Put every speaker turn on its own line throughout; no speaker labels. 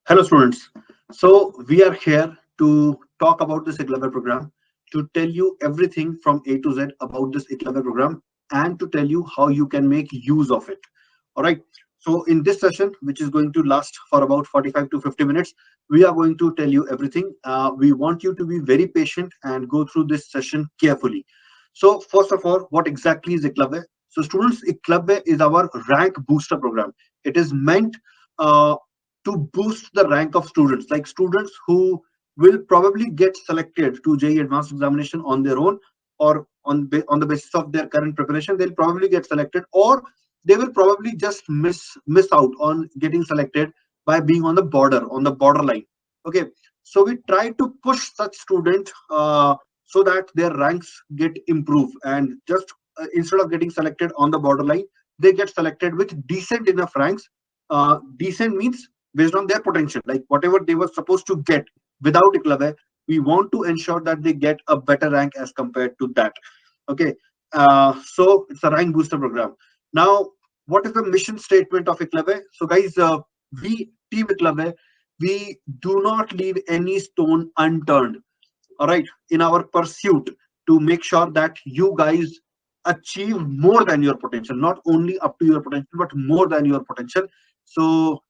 Hello students. So we are here to talk about this Eklavya program, to tell you everything from A to Z about this Eklavya program and to tell you how you can make use of it. All right. So in this session, which is going to last for about 45 to 50 minutes, we are going to tell you everything. We want you to be very patient and go through this session carefully. So first of all, what exactly is Eklavya? So students, Eklavya is our rank booster program. It is meant uh, to boost the rank of students, like students who will probably get selected to JEE advanced examination on their own, or on the basis of their current preparation they'll probably get selected, or they will probably just miss out on getting selected by being on the borderline. Okay, so we try to push such students so that their ranks get improved, and just instead of getting selected on the borderline, they get selected with decent enough ranks. Decent means based on their potential, like whatever they were supposed to get without Eklavya, we want to ensure that they get a better rank as compared to that. Okay, so it's a rank booster program. Now, what is the mission statement of Eklavya? So guys, we team Eklavya, we do not leave any stone unturned, all right, in our pursuit to make sure that you guys achieve more than your potential, not only up to your potential but more than your potential. So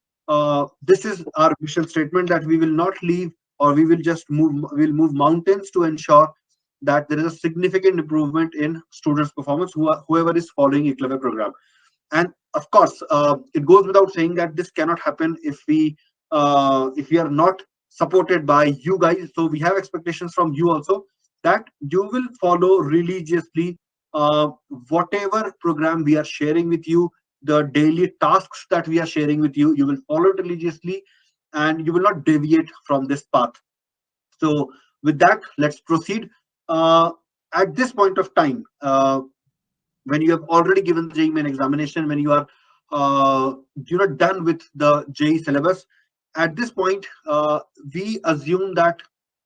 this is our mission statement, that we will not leave, or we will just we'll move mountains to ensure that there is a significant improvement in students performance, whoever is following Eklavya program. And of course, it goes without saying that this cannot happen if we are not supported by you guys. So we have expectations from you also, that you will follow religiously uh, whatever program we are sharing with you, the daily tasks that we are sharing with you. You will follow it religiously, and you will not deviate from this path. So with that, let's proceed. uh, at this point of time, when you have already given the JEE main examination, when you are done with the JEE syllabus, at this point, we assume that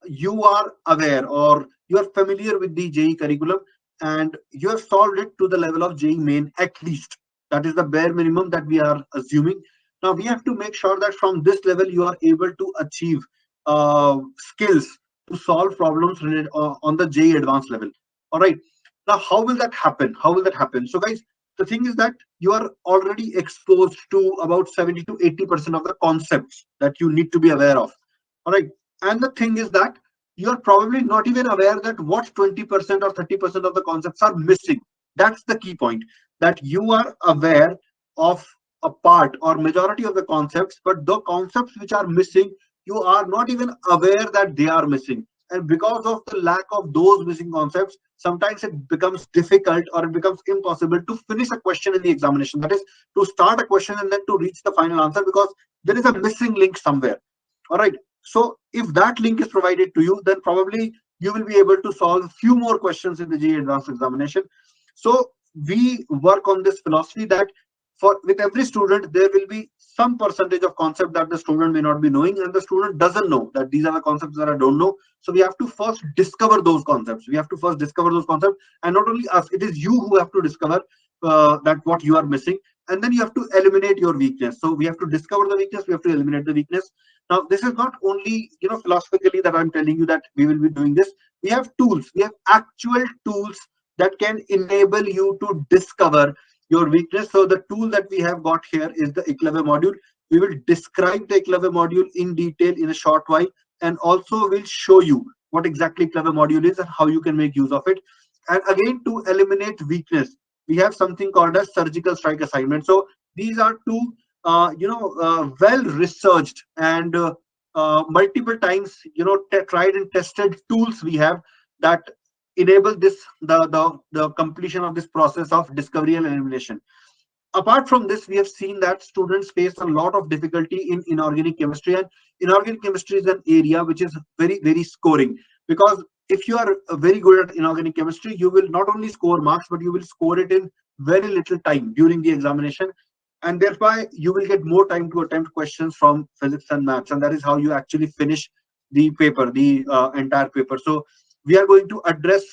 you are aware, or you are familiar with the JEE curriculum, and you have solved it to the level of JEE main at least. That is the bare minimum that we are assuming. Now we have to make sure that from this level you are able to achieve skills to solve problems related on the JEE advanced level. All right. Now, how will that happen? How will that happen? So, guys, the thing is that you are already exposed to about 70 to 80% of the concepts that you need to be aware of. All right. And the thing is that you are probably not even aware that what 20% or 30% of the concepts are missing. That's the key point, that you are aware of a part or majority of the concepts, but the concepts which are missing, you are not even aware that they are missing. And because of the lack of those missing concepts, sometimes it becomes difficult, or it becomes impossible to finish a question in the examination. That is, to start a question and then to reach the final answer, because there is a missing link somewhere. All right. So if that link is provided to you, then probably you will be able to solve few more questions in the JEE advanced examination. So we work on this philosophy that for with every student there will be some percentage of concept that the student may not be knowing, and the student doesn't know that these are the concepts that I don't know. So we have to first discover those concepts. We have to first discover those concepts, and not only us, it is you who have to discover that what you are missing, and then you have to eliminate your weakness. So we have to discover the weakness, we have to eliminate the weakness. Now this is not only philosophically that I'm telling you that we will be doing this. We have tools, we have actual tools that can enable you to discover your weakness. So the tool that we have got here is the Eklavya module. We will describe the Eklavya module in detail in a short while, and also will show you what exactly Eklavya module is and how you can make use of it. And again, to eliminate weakness, we have something called a surgical strike assignment. So these are two well researched and multiple times tried and tested tools we have, that enable this the completion of this process of discovery and elimination. Apart from this, we have seen that students face a lot of difficulty in inorganic chemistry, and inorganic chemistry is an area which is very scoring, because if you are very good at inorganic chemistry, you will not only score marks, but you will score it in very little time during the examination, and thereby you will get more time to attempt questions from physics and maths, and that is how you actually finish the paper, the entire paper. So we are going to address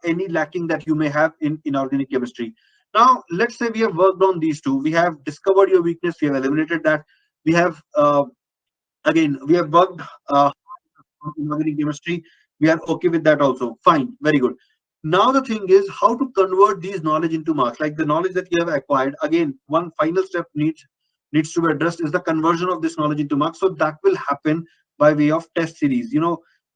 any lacking that you may have in inorganic chemistry. Now, let's say we have worked on these two. We have discovered your weakness. We have eliminated that. We have Again, we have worked on inorganic chemistry. We are okay with that also. Fine, very good. Now the thing is how to convert these knowledge into marks. Like the knowledge that you have acquired. Again, one final step needs to be addressed is the conversion of this knowledge into marks. So that will happen by way of test series.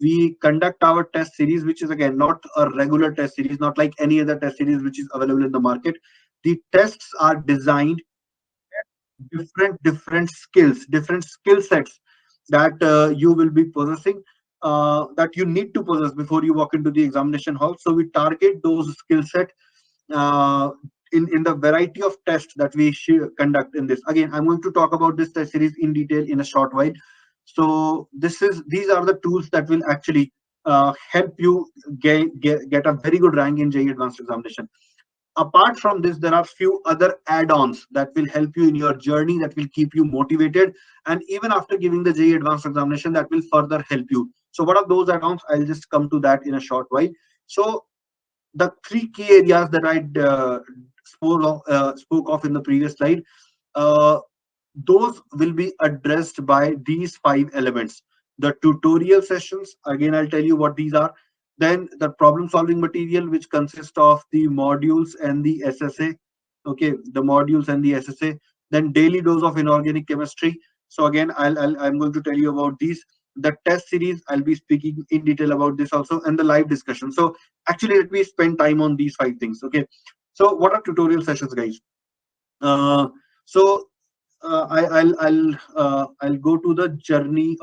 We conduct our test series, which is again not a regular test series, not like any other test series which is available in the market. The tests are designed different skill sets that you will be possessing, that you need to possess before you walk into the examination hall. So we target those skill set uh, in the variety of tests that we conduct in this. Again, I'm going to talk about this test series in detail in a short while. So these are the tools that will actually help you get a very good rank in JEE Advanced Examination. Apart from this, there are few other add-ons that will help you in your journey, that will keep you motivated, and even after giving the JEE Advanced Examination, that will further help you. So what are those add-ons? I'll just come to that in a short while. So the three key areas that I spoke of in the previous slide, uh, those will be addressed by these five elements. The tutorial sessions, again, I'll tell you what these are. Then the problem solving material, which consists of the modules and the SSA. Okay, the modules and the SSA. Then daily dose of inorganic chemistry. So again, I'm going to tell you about these. The test series, I'll be speaking in detail about this also, and the live discussion. So actually, let me spend time on these five things. Okay, so what are tutorial sessions, guys? Uh, so I'll go to the journey,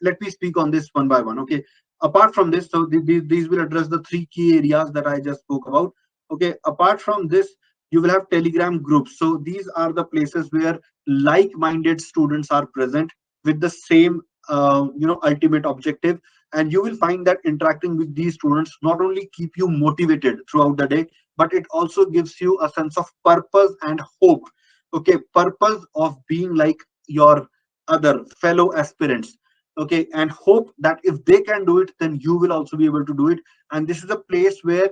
let me speak on this one by one. Okay. Apart from this, so these will address the three key areas that I just spoke about. Okay. Apart from this, you will have Telegram groups. So these are the places where like-minded students are present with the same, ultimate objective. And you will find that interacting with these students not only keep you motivated throughout the day, but it also gives you a sense of purpose and hope. Okay, purpose of being like your other fellow aspirants. Okay, and hope that if they can do it, then you will also be able to do it. And this is a place where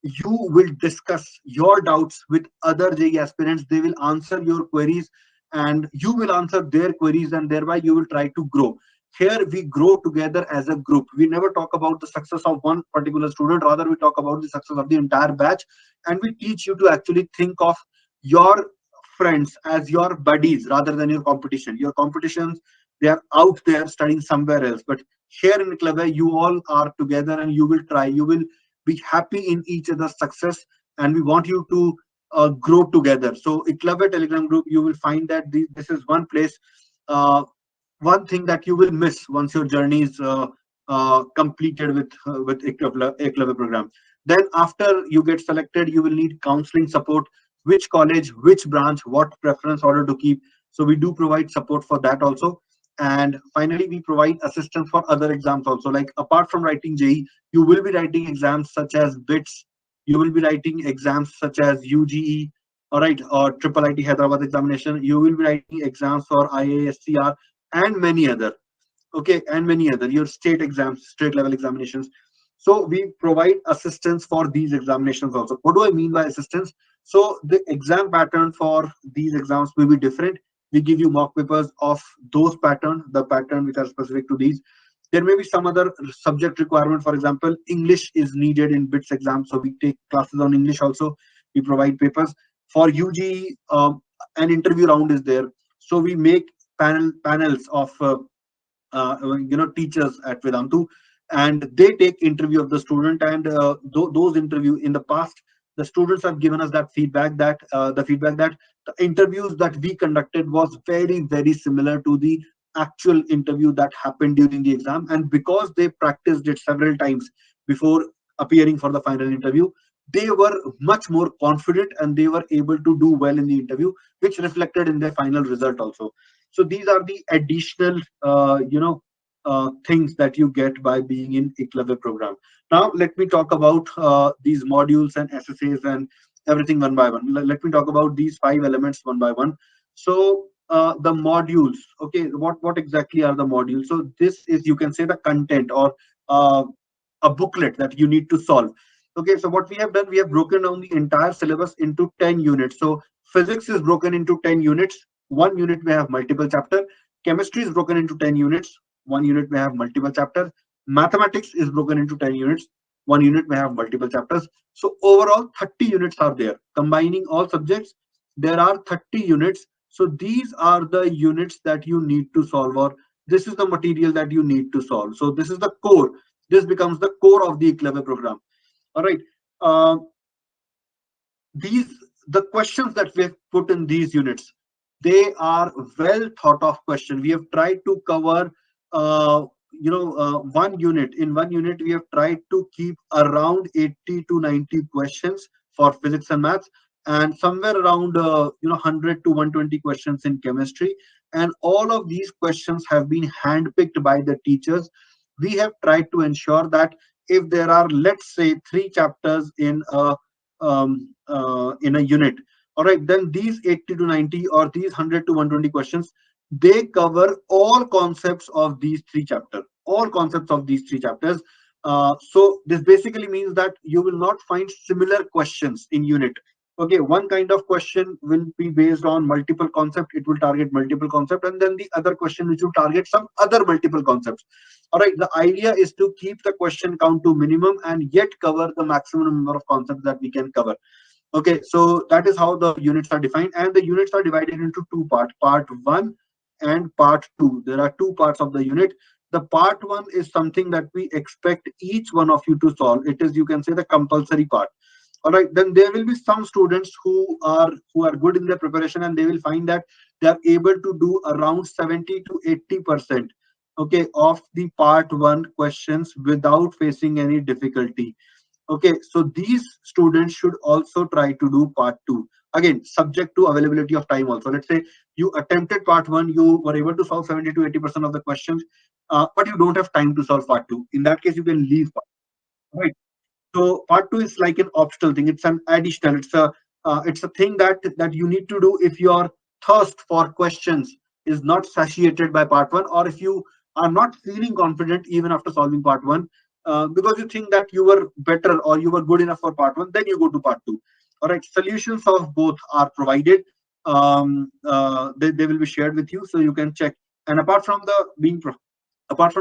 you will discuss your doubts with other JE aspirants. They will answer your queries and you will answer their queries, and thereby you will try to grow. Here we grow together as a group. We never talk about the success of one particular student, rather we talk about the success of the entire batch. And we teach you to actually think of your friends as your buddies rather than your competition. Your competitions, they are out there studying somewhere else, but here in Eklavya you all are together and you will be happy in each other's success, and we want you to grow together. So Eklavya Telegram group, you will find that this is one place, uh, one thing that you will miss once your journey is completed with Eklavya program. Then after you get selected, you will need counseling support. Which college, which branch, what preference order to keep. So we do provide support for that also. And finally, we provide assistance for other exams also. Like apart from writing JE, you will be writing exams such as BITS. You will be writing exams such as UGE, all right, or Triple IT Hyderabad examination. You will be writing exams for IASCR and many other. Okay, and many other, your state exams, state level examinations. So we provide assistance for these examinations also. What do I mean by assistance? So the exam pattern for these exams will be different. We give you mock papers of those pattern, the pattern which are specific to these. There may be some other subject requirement. For example, English is needed in BITS exam, so we take classes on English also. We provide papers for UG. An interview round is there, so we make panels of teachers at Vedantu, and they take interview of the student. And those interview in the past, the students have given us that feedback, that the interviews that we conducted was very similar to the actual interview that happened during the exam. And because they practiced it several times before appearing for the final interview, they were much more confident and they were able to do well in the interview, which reflected in their final result also. So these are the additional things that you get by being in Eklavya program. Now let me talk about these modules and SSAs and everything one by one. Let me talk about these five elements one by one. So the modules, okay, what exactly are the modules? So this is, you can say, the content, or uh, a booklet that you need to solve. Okay, so what we have done, we have broken down the entire syllabus into 10 units. So physics is broken into 10 units. One unit may have multiple chapter. Chemistry is broken into 10 units. One unit may have multiple chapters. Mathematics is broken into 10 units. One unit may have multiple chapters. So overall, 30 units are there. Combining all subjects, there are 30 units. So these are the units that you need to solve, or this is the material that you need to solve. So this is the core. This becomes the core of the Eklavya program. All right. Uh, these the questions that we have put in these units, they are well thought of question. We have tried to cover one unit. In one unit we have tried to keep around 80 to 90 questions for physics and maths, and somewhere around 100 to 120 questions in chemistry. And all of these questions have been handpicked by the teachers. We have tried to ensure that if there are, let's say, 3 chapters in a unit, all right, then these 80 to 90 or these 100 to 120 questions, they cover all concepts of these 3 chapters, all concepts of these 3 chapters. So this basically means that you will not find similar questions in unit. Okay, one kind of question will be based on multiple concept, it will target multiple concept, and then the other question which will target some other multiple concepts. All right, the idea is to keep the question count to minimum and yet cover the maximum number of concepts that we can cover. Okay, so that is how the units are defined, and the units are divided into 2 parts, part 1 and part 2. There are 2 parts of the unit. The part 1 is something that we expect each one of you to solve. It is, you can say, the compulsory part. All right, then there will be some students who are good in their preparation, and they will find that they are able to do around 70 to 80%, okay, of the part 1 questions without facing any difficulty. Okay, so these students should also try to do part 2, again subject to availability of time also. Let's say you attempted part 1, you were able to solve 70 to 80% of the questions, but you don't have time to solve part 2. In that case, you can leave part, right? So part 2 is like an optional thing. It's an additional. It's a thing that you need to do if your thirst for questions is not satiated by part 1, or if you are not feeling confident even after solving part 1, because you think that you were better or you were good enough for part 1, then you go to part 2. All right. Solutions of both are provided. They will be shared with you, so you can check. And apart from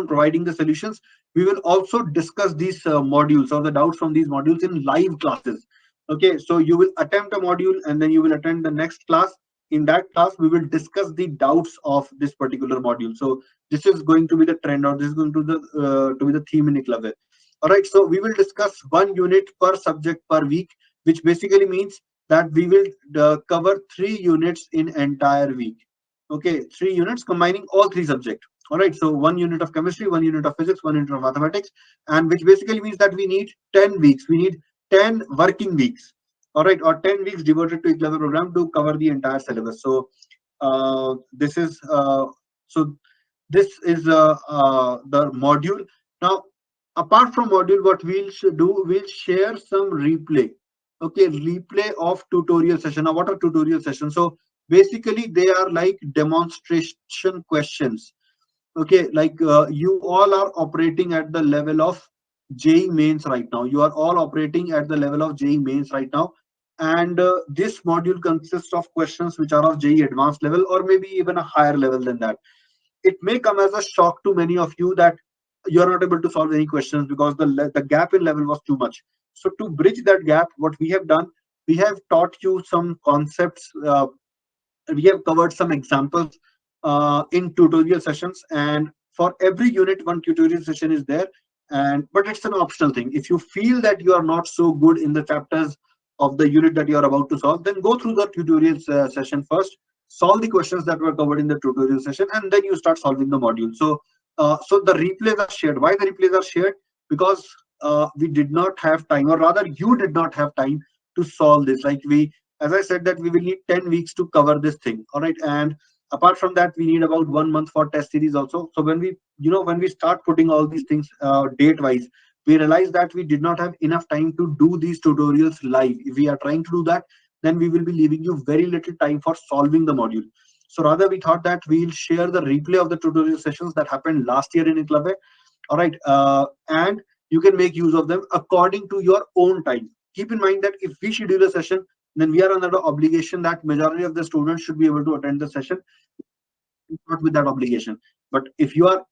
providing the solutions, we will also discuss these modules or the doubts from these modules in live classes. Okay, so you will attempt a module and then you will attend the next class. In that class, we will discuss the doubts of this particular module. So this is going to be the trend, or this is going to be the theme in Eklavya. All right, so we will discuss 1 unit per subject per week, which basically means that we will cover 3 units in entire week. Okay, 3 units combining all 3 subjects. All right, so 1 unit of chemistry, 1 unit of physics, 1 unit of mathematics, and which basically means that we need 10 weeks. We need 10 working weeks. All right, or 10 weeks devoted to Eklavya program to cover the entire syllabus. So uh, this is uh, so this is the module. Now, apart from module, what we'll do, we'll share some replay. Okay, replay of tutorial session. Now, what are tutorial sessions? So basically, they are like demonstration questions. Okay, like you all are operating at the level of JEE mains right now. You are all operating at the level of JEE mains right now. And this module consists of questions which are of JEE advanced level, or maybe even a higher level than that. It may come as a shock to many of you that you are not able to solve any questions because the gap in level was too much. So to bridge that gap, what we have done, we have taught you some concepts. We have covered some examples in tutorial sessions, and for every unit, 1 tutorial session is there. And but it's an optional thing. If you feel that you are not so good in the chapters of the unit that you are about to solve, then go through the tutorial session first, solve the questions that were covered in the tutorial session, and then you start solving the module. So the replays are shared. Why the replays are shared? Because we did not have time, or rather you did not have time to solve this. Like we, as I said, that we will need 10 weeks to cover this thing. All right. And apart from that, we need about 1 month for test series also. So when we start putting all these things date wise, we realize that we did not have enough time to do these tutorials live. If we are trying to do that, then we will be leaving you very little time for solving the module. So rather, we thought that we'll share the replay of the tutorial sessions that happened last year in Eklavya. All right. And you can make use of them according to your own time. Keep in mind that if we schedule a session, then we are under the obligation that majority of the students should be able to attend the session. not with that obligation. But if you are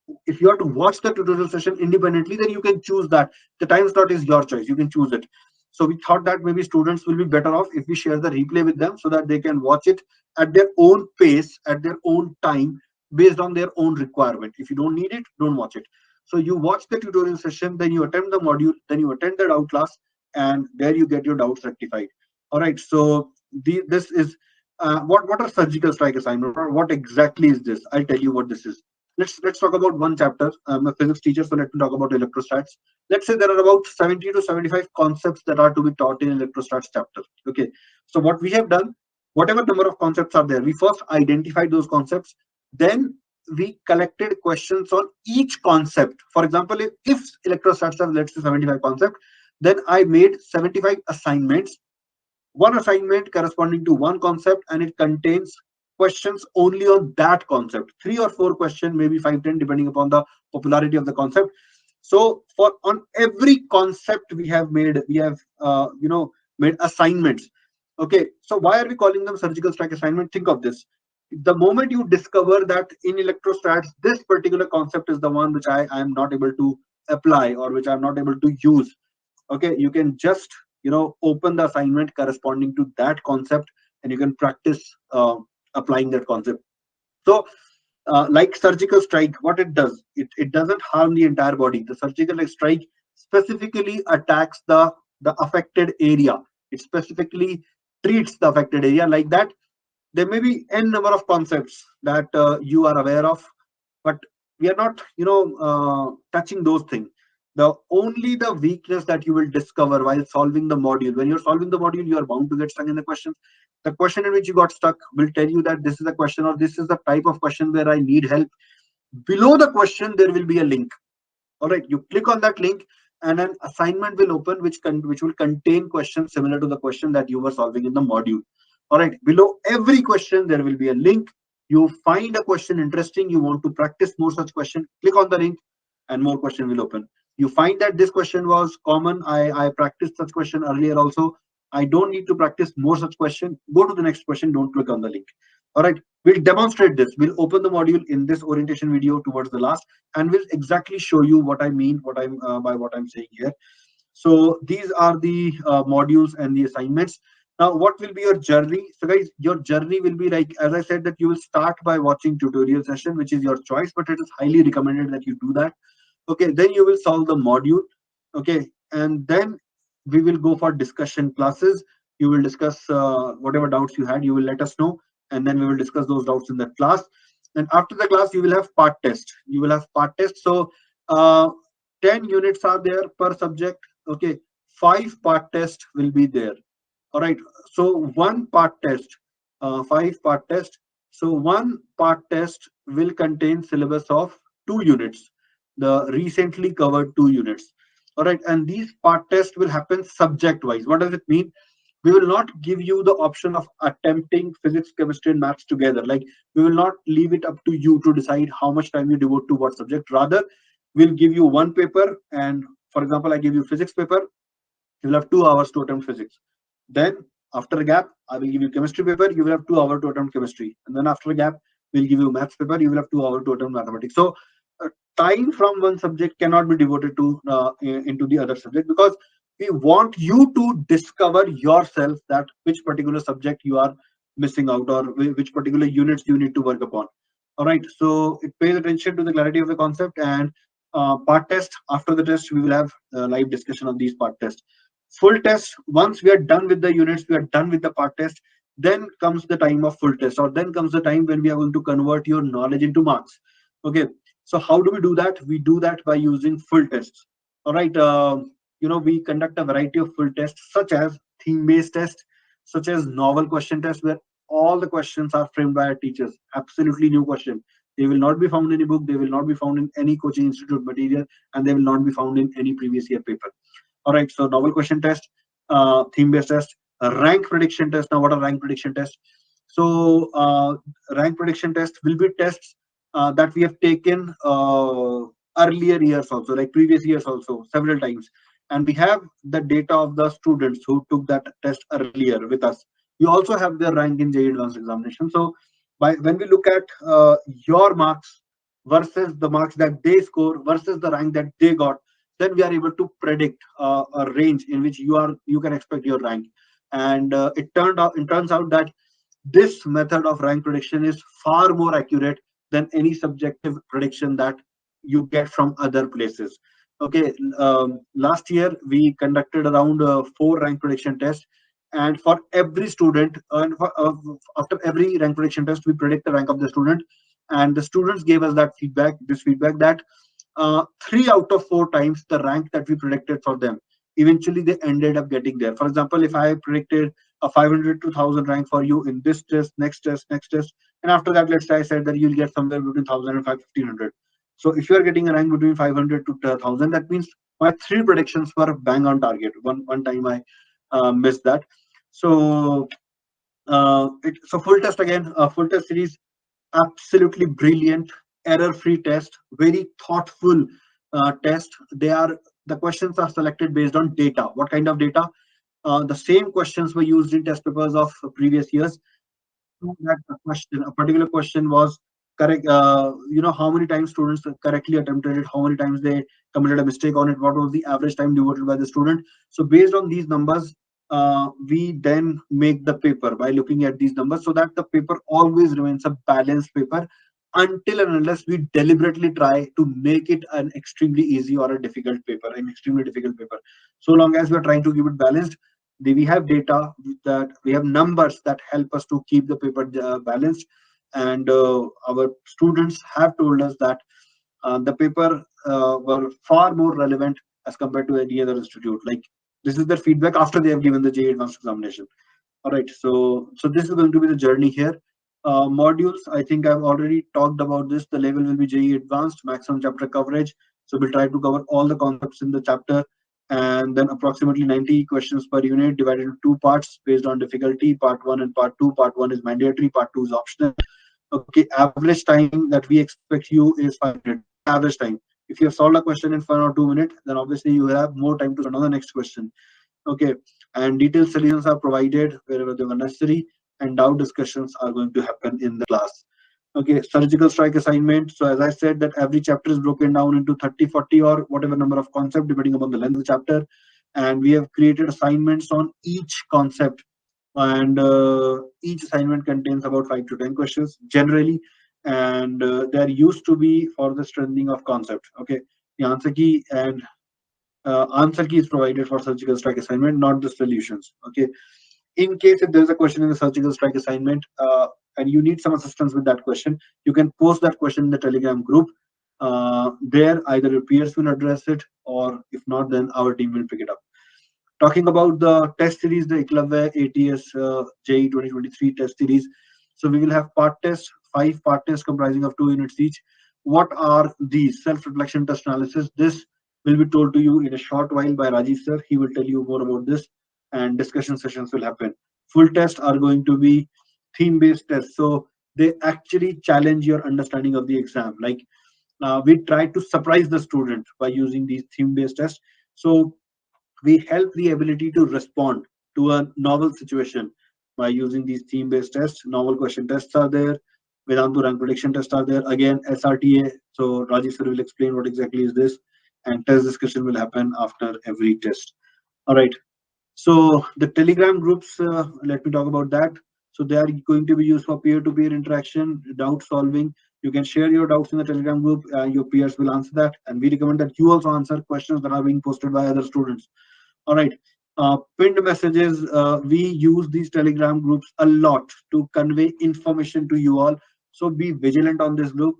to watch the tutorial session independently, then you can choose that. The time slot is your choice. You can choose it. So we thought that maybe students will be better off if we share the replay with them so that they can watch it at their own pace, at their own time, based on their own requirement. If you don't need it, don't watch it. So you watch the tutorial session, then you attend the module, then you attend the doubt class, and there you get your doubts rectified. All right. So this is what are surgical strike assignment, or what exactly is this? I'll tell you what this is. Let's talk about one chapter. I'm a physics teacher, so let me talk about electrostats. Let's say there are about 70 to 75 concepts that are to be taught in electrostats chapter. Okay, so what we have done, whatever number of concepts are there, we first identified those concepts, then we collected questions on each concept. For example, if electrostats have, let's say, 75 concepts, then I made 75 assignments, one assignment corresponding to one concept, and it contains questions only on that concept, 3 or 4 questions, maybe 5, 10, depending upon the popularity of the concept. So for on every concept we have made assignments. Okay, so why are we calling them surgical strike assignment? Think of this. The moment you discover that in electrostats this particular concept is the one which I am not able to apply, or which I'm not able to use, okay, you can just open the assignment corresponding to that concept, and you can practice applying that concept. So like surgical strike, what it does, it doesn't harm the entire body. The surgical strike specifically attacks the affected area. It specifically treats the affected area. Like that, there may be n number of concepts that you are aware of, but we are not touching those things. The weakness that you will discover while solving the module, when you're solving the module, you are bound to get stuck in the question. The question in which you got stuck will tell you that this is a question, or this is the type of question where I need help. Below the question there will be a link. All right, you click on that link, and an assignment will open which will contain questions similar to the question that you were solving in the module. All right, below every question there will be a link. You find a question interesting, you want to practice more such question, click on the link, and more question will open. You find that this question was common, I practiced such question earlier also, I don't need to practice more such question, go to the next question, don't click on the link. All right, we'll demonstrate this. We'll open the module in this orientation video towards the last, and we'll exactly show you what I mean, by what I'm saying here. So these are the modules and the assignments. Now, what will be your journey? So guys, your journey will be like, as I said, that you will start by watching tutorial session, which is your choice, but it is highly recommended that you do that. Okay, then you will solve the module. Okay, and then we will go for discussion classes. You will discuss whatever doubts you had, you will let us know, and then we will discuss those doubts in that class. And after the class, you will have part test. You will have part test. So 10 units are there per subject. Okay, 5 part test will be there. All right, so one part test, 5 part test. So one part test will contain syllabus of 2 units, the recently covered 2 units. All right, and these part tests will happen subject wise. What does it mean? We will not give you the option of attempting physics, chemistry, and maths together. Like, we will not leave it up to you to decide how much time you devote to what subject. Rather, we'll give you one paper, and for example, I give you physics paper, you will have 2 hours to attempt physics. Then after a gap, I will give you chemistry paper, you will have 2 hours to attempt chemistry. And then after a gap, we'll give you maths paper, you will have 2 hours to attempt mathematics. So time from one subject cannot be devoted to into the other subject, because we want you to discover yourself that which particular subject you are missing out, or which particular units you need to work upon. All right, so it pays attention to the clarity of the concept. And part test, after the test we will have live discussion on these part tests. Full test, once we are done with the units, we are done with the part test, then comes the time of full test, or then comes the time when we are going to convert your knowledge into marks. Okay, so how do we do that? We do that by using full tests. All right, we conduct a variety of full tests, such as theme based test, such as novel question test, where all the questions are framed by our teachers, absolutely new question. They will not be found in a book, they will not be found in any coaching institute material, and they will not be found in any previous year paper. All right, so novel question test, theme based test, rank prediction test. Now, what are rank prediction tests? So rank prediction test will be tests that we have taken earlier years also, like previous years also, several times, and we have the data of the students who took that test earlier with us. We also have their rank in JEE advanced examination. So By when we look at your marks versus the marks that they score versus the rank that they got, then we are able to predict a range in which you can expect your rank. And it turns out that this method of rank prediction is far more accurate than any subjective prediction that you get from other places. Okay, last year we conducted around four rank prediction tests, and for every student, after every rank prediction test, we predict the rank of the student, and the students gave us this feedback that 3 out of 4 times the rank that we predicted for them, eventually they ended up getting there. For example, if I predicted a 500 to 1000 rank for you in this test, next test, and after that, let's say I said that you'll get somewhere between 1000 and 1500. So if you are getting a rank between 500 to 1000, that means my three predictions were bang on target. One time I missed that. So so full test again, full test series, absolutely brilliant, error-free test, very thoughtful test. The questions are selected based on data. What kind of data? The same questions were used in test papers of previous years. That a particular question was correct. How many times students correctly attempted it, how many times they committed a mistake on it, what was the average time devoted by the student. So based on these numbers, we then make the paper by looking at these numbers, so that the paper always remains a balanced paper until and unless we deliberately try to make it an extremely easy or a difficult paper, an extremely difficult paper. So long as we are trying to keep it balanced, we have data, that we have numbers that help us to keep the paper balanced. And our students have told us that the paper were far more relevant as compared to any other institute. Like, this is their feedback after they have given the JEE advanced examination. All right, so this is going to be the journey here. Modules, I think I've already talked about this. The level will be JEE advanced, maximum chapter coverage. So we'll try to cover all the concepts in the chapter, and then approximately 90 questions per unit divided into two parts based on difficulty, part 1 and part 2. Part 1 is mandatory, part 2 is optional. Okay, average time that we expect you is 5 minutes. This is the average time. If you have solved a question in 1 or 2 minutes, then obviously you will have more time to spend on the next question. Okay, and detailed solutions are provided wherever they were necessary, and doubt discussions are going to happen in the class. Okay, surgical strike assignment. So as I said, that every chapter is broken down into 30, 40, or whatever number of concepts depending upon the length of the chapter, and we have created assignments on each concept, and each assignment contains about 5 to 10 questions generally, and they are used to be for the strengthening of concept. Okay, the answer key is provided for surgical strike assignment, not the solutions. Okay, in case if there's a question in the surgical strike assignment, and you need some assistance with that question, you can post that question in the Telegram group. There, either your peers will address it, or if not, then our team will pick it up. Talking about the test series, the Eklavya-ATS JEE 2023 test series. So we will have part tests, 5 part tests comprising of 2 units each. What are these? Self-reflection test analysis. This will be told to you in a short while by Rajiv sir. He will tell you more about this, and discussion sessions will happen. Full tests are going to be theme-based tests. So they actually challenge your understanding of the exam. Like, we try to surprise the student by using these theme-based tests. So we help the ability to respond to a novel situation by using these theme-based tests. Novel question tests are there. Vedantu rank prediction tests are there. Again, SRTA. So Rajiv sir will explain what exactly is this, and test discussion will happen after every test. All right. So the Telegram groups, let me talk about that. So they are going to be used for peer-to-peer interaction, doubt solving. You can share your doubts in the Telegram group. Your peers will answer that, and we recommend that you also answer questions that are being posted by other students. All right. Pinned messages. We use these Telegram groups a lot to convey information to you all. So be vigilant on this group.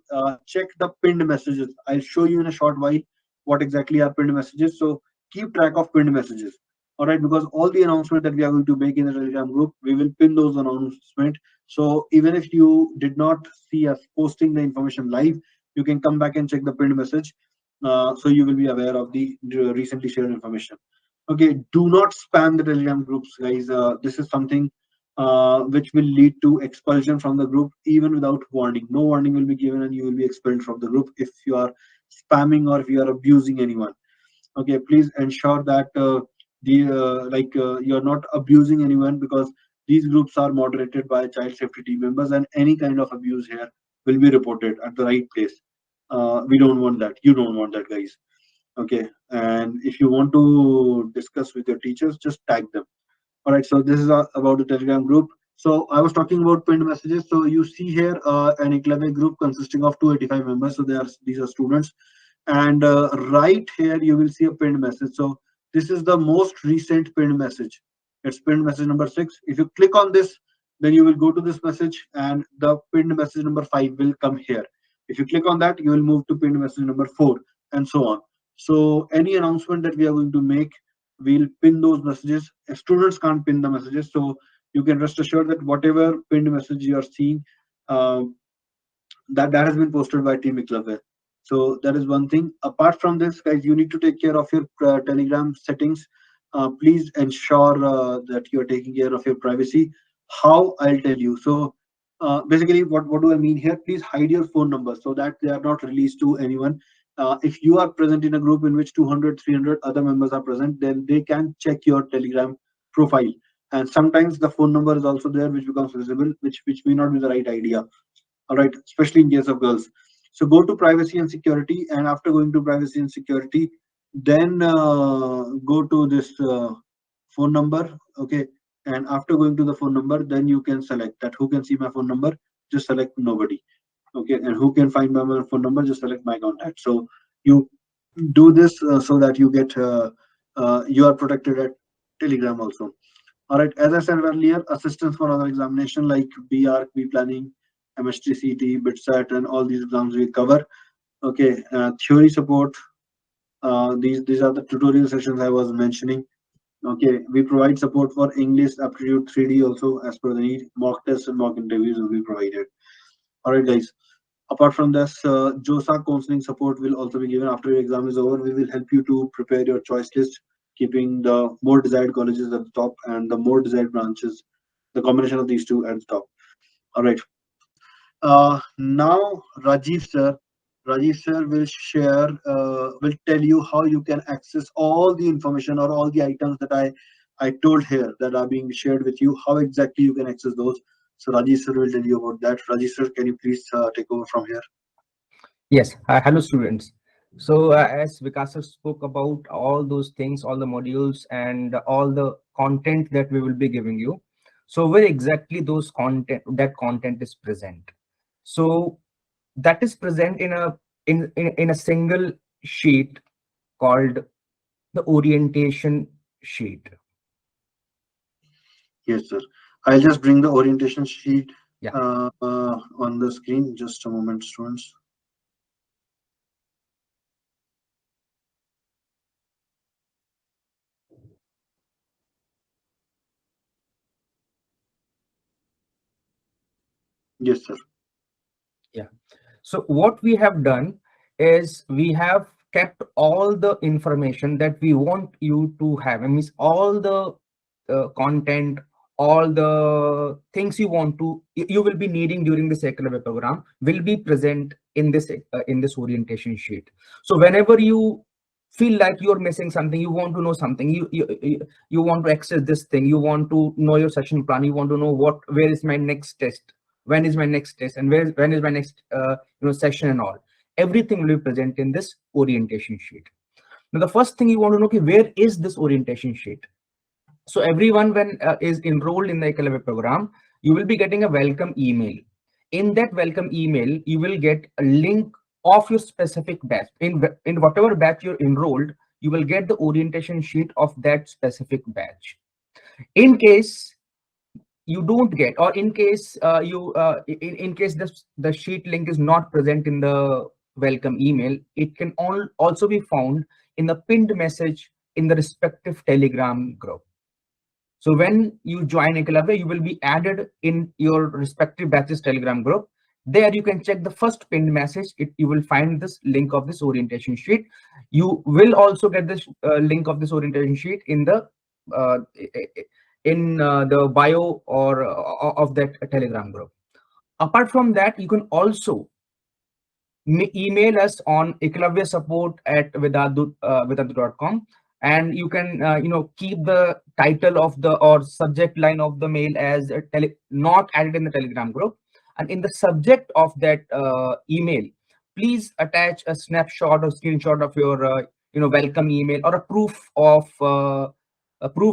Check the pinned messages. I'll show you in a short while what exactly are pinned messages. So keep track of pinned messages. All right, because all the announcement that we are going to make in the Telegram group, we will pin those announcements. So even if you did not see us posting the information live, you can come back and check the pinned message. So you will be aware of the recently shared information. Okay, do not spam the Telegram groups, guys. This is something which will lead to expulsion from the group even without warning. No warning will be given, and you will be expelled from the group if you are spamming or if you are abusing anyone. Okay, please ensure that you're not abusing anyone, because These groups are moderated by child safety team members, and any kind of abuse here will be reported at the right place. We don't want that. You don't want that, guys. Okay. And if you want to discuss with your teachers, just tag them. All right, so this is about the Telegram group. So I was talking about pinned messages. So you see here an Eklavya group consisting of 285 members. So these are students, and right here you will see a pinned message. So this is the most recent pinned message. It's pinned message number 6. If you click on this, then you will go to this message, and the pinned message number 5 will come here. If you click on that, you will move to pinned message number 4, and so on. So any announcement that we are going to make, we'll pin those messages. If students can't pin the messages, so you can rest assured that whatever pinned message you are seeing, uh, that has been posted by Team Eklavya. So that is one thing. Apart from this, guys, you need to take care of your Telegram settings. Please ensure that you are taking care of your privacy. How? I'll tell you. So basically, what do I mean here? Please hide your phone number so that they are not released to anyone. If you are present in a group in which 200, 300 other members are present, then they can check your Telegram profile. And sometimes the phone number is also there, which becomes visible, which may not be the right idea. All right, especially in case of girls. So go to privacy and security, and after going to privacy and security, then go to this phone number. Okay, and after going to the phone number, then you can select that who can see my phone number. Just select nobody. Okay, and who can find my phone number, just select my contact. So you do this so that you get you are protected at Telegram also. All right, as I said earlier, assistance for other examination like BR, B planning, MSTCT, BITSAT, and all these exams we cover. Okay, theory support. These are the tutorial sessions I was mentioning. Okay, we provide support for English aptitude 3D also as per the need. Mock tests and mock interviews will be provided. All right, guys. Apart from this, JOSA counseling support will also be given after your exam is over. We will help you to prepare your choice list, keeping the more desired colleges at the top and the more desired branches, the combination of these two at the top. All right. Now, Rajiv sir will tell you how you can access all the information or all the items that I told here that are being shared with you. How exactly you can access those? So Rajiv sir will tell you about that. Rajiv sir, can you please take over from here?
Yes, hello students. So as Vikas sir spoke about all those things, all the modules and all the content that we will be giving you. So where exactly that content is present. So that is present in a single sheet called the orientation sheet.
Yes, sir. I'll just bring the orientation sheet
Yeah.
on the screen. Just a moment, students. Yes, sir.
Yeah. So what we have done is we have kept all the information that we want you to have. I mean, all the content, all the things you will be needing during the Eklavya program will be present in this orientation sheet. So whenever you feel like you're missing something, you want to know something, you want to access this thing, you want to know your session plan, you want to know where is my next test, when is my next test, and when is my next session and all. Everything will be present in this orientation sheet. Now the first thing you want to know, okay, where is this orientation sheet? So everyone when is enrolled in the Eklavya program, you will be getting a welcome email. In that welcome email, you will get a link of your specific batch. In whatever batch you're enrolled, you will get the orientation sheet of that specific batch. In case you don't get, or in case in case the sheet link is not present in the welcome email, it can also be found in the pinned message in the respective Telegram group. So when you join Eklavya, you will be added in your respective batches Telegram group. There you can check the first pinned message. You will find this link of this orientation sheet. You will also get this link of this orientation sheet in the the bio or of that Telegram group. Apart from that, you can also email us on eklavyasupport@vedantu.com, and you can keep the title of the or subject line of the mail as not added in the Telegram group, and in the subject of that email, please attach a snapshot or screenshot of your welcome email, or a proof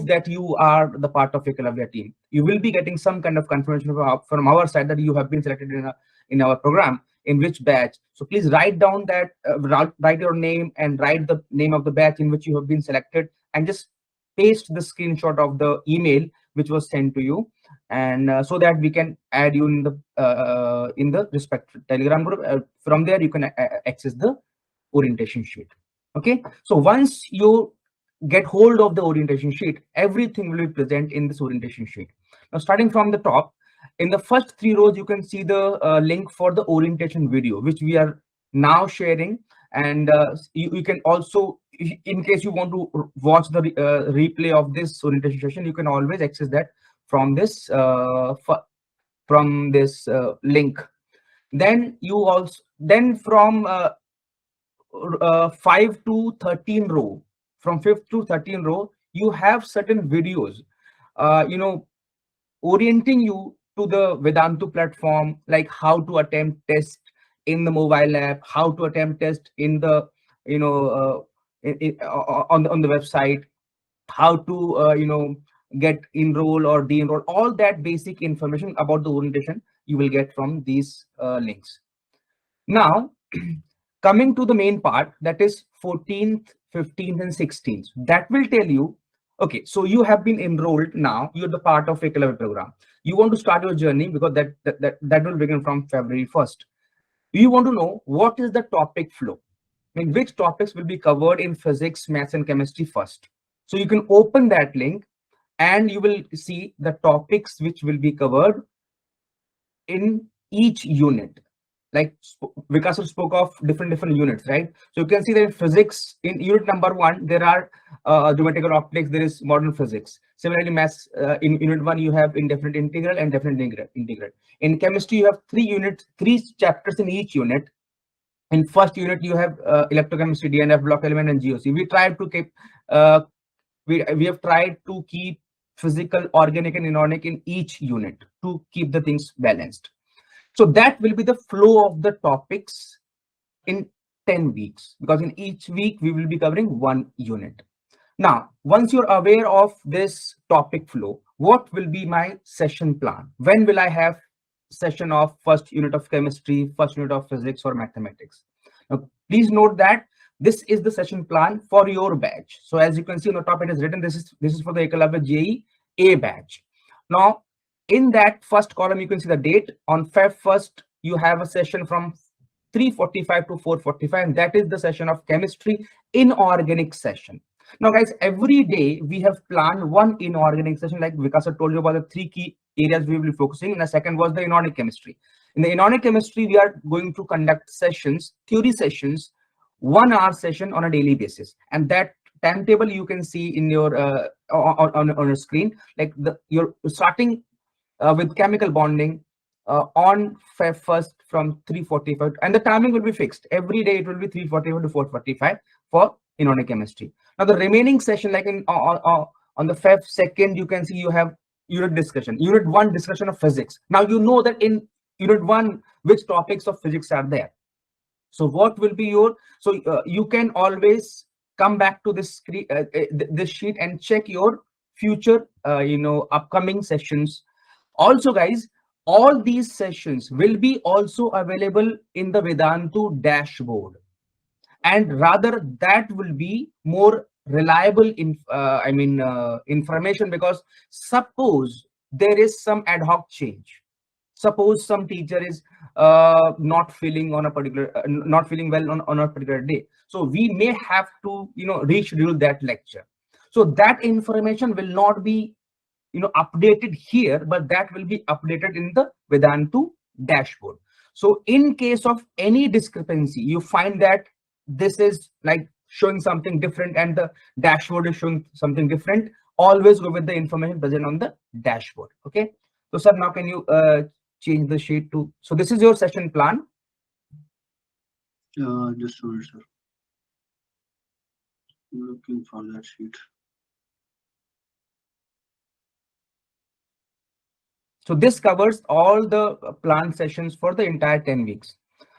that you are the part of Eklavya team. You will be getting some kind of confirmation from our side that you have been selected in our program, in which batch. So please write down that, write your name and write the name of the batch in which you have been selected, and just paste the screenshot of the email which was sent to you, and so that we can add you in the respective Telegram group. From there you can access the orientation sheet. Okay, so once you get hold of the orientation sheet, everything will be present in this orientation sheet. Now, starting from the top, in the first 3 rows, you can see the link for the orientation video, which we are now sharing. And you can also, in case you want to watch the replay of this orientation session, you can always access that from this link. Then from 5 to 13 row, from 5th to 13 row, you have certain videos orienting you to the Vedantu platform, like how to attempt test in the mobile app, how to attempt test in the on the website, how to get enroll or de-enroll. All that basic information about the orientation you will get from these links. Now, coming to the main part, that is 14th, 15th, and 16th. That will tell you, okay, so you have been enrolled now. You're the part of Eklavya program. You want to start your journey because that will begin from February 1st. You want to know what is the topic flow. I mean, which topics will be covered in physics, maths, and chemistry first. So you can open that link and you will see the topics which will be covered in each unit. Like Vikas spoke of different units, right? So you can see that in physics, in unit number 1, there are geometrical optics, there is modern physics. Similarly, maths, in unit 1, you have indefinite integral and definite integral. In chemistry, you have 3 chapters in each unit. In first unit, you have electrochemistry, DNF, block element, and GOC. We tried to keep we have tried to keep physical, organic, and inorganic in each unit to keep the things balanced. So that will be the flow of the topics in 10 weeks, because in each week we will be covering 1 unit. Now, once you're aware of this topic flow, what will be my session plan? When will I have session of first unit of chemistry, first unit of physics or mathematics? Now, please note that this is the session plan for your batch. So as you can see on the top, it is written, this is for the Eklavya-JEE-A batch. Now, in that first column, you can see the date. On Feb 1st, you have a session from 3:45 to 4:45, and that is the session of chemistry inorganic session. Now, guys, every day we have planned 1 inorganic session, like Vikas told you about the 3 key areas we will be focusing. And the second was the inorganic chemistry. In the inorganic chemistry, we are going to conduct sessions, theory sessions, 1-hour session on a daily basis, and that timetable you can see in your on your screen. Like you're starting with chemical bonding on Feb 1st from 3:45, and the timing will be fixed. Every day it will be 3:45 to 4:45 for inorganic chemistry. Now the remaining session, like on the Feb 2nd, you can see you have unit discussion, unit 1 discussion of physics. Now you know that in unit 1 which topics of physics are there. So what will be your, so you can always come back to this screen, this sheet, and check your future upcoming sessions. Also, guys, all these sessions will be also available in the Vedantu dashboard, and rather that will be more reliable information, because suppose there is some ad hoc change. Suppose some teacher is not feeling on a particular not feeling well on a particular day, so we may have to reschedule that lecture. So that information will not be updated here, but that will be updated in the Vedantu dashboard. So in case of any discrepancy, you find that this is like showing something different and the dashboard is showing something different, always go with the information present on the dashboard. Okay, so sir, now can you change the sheet to, so this is your session plan.
Just a minute, sir. Looking for that sheet.
So this covers all the plan sessions for the entire 10 weeks.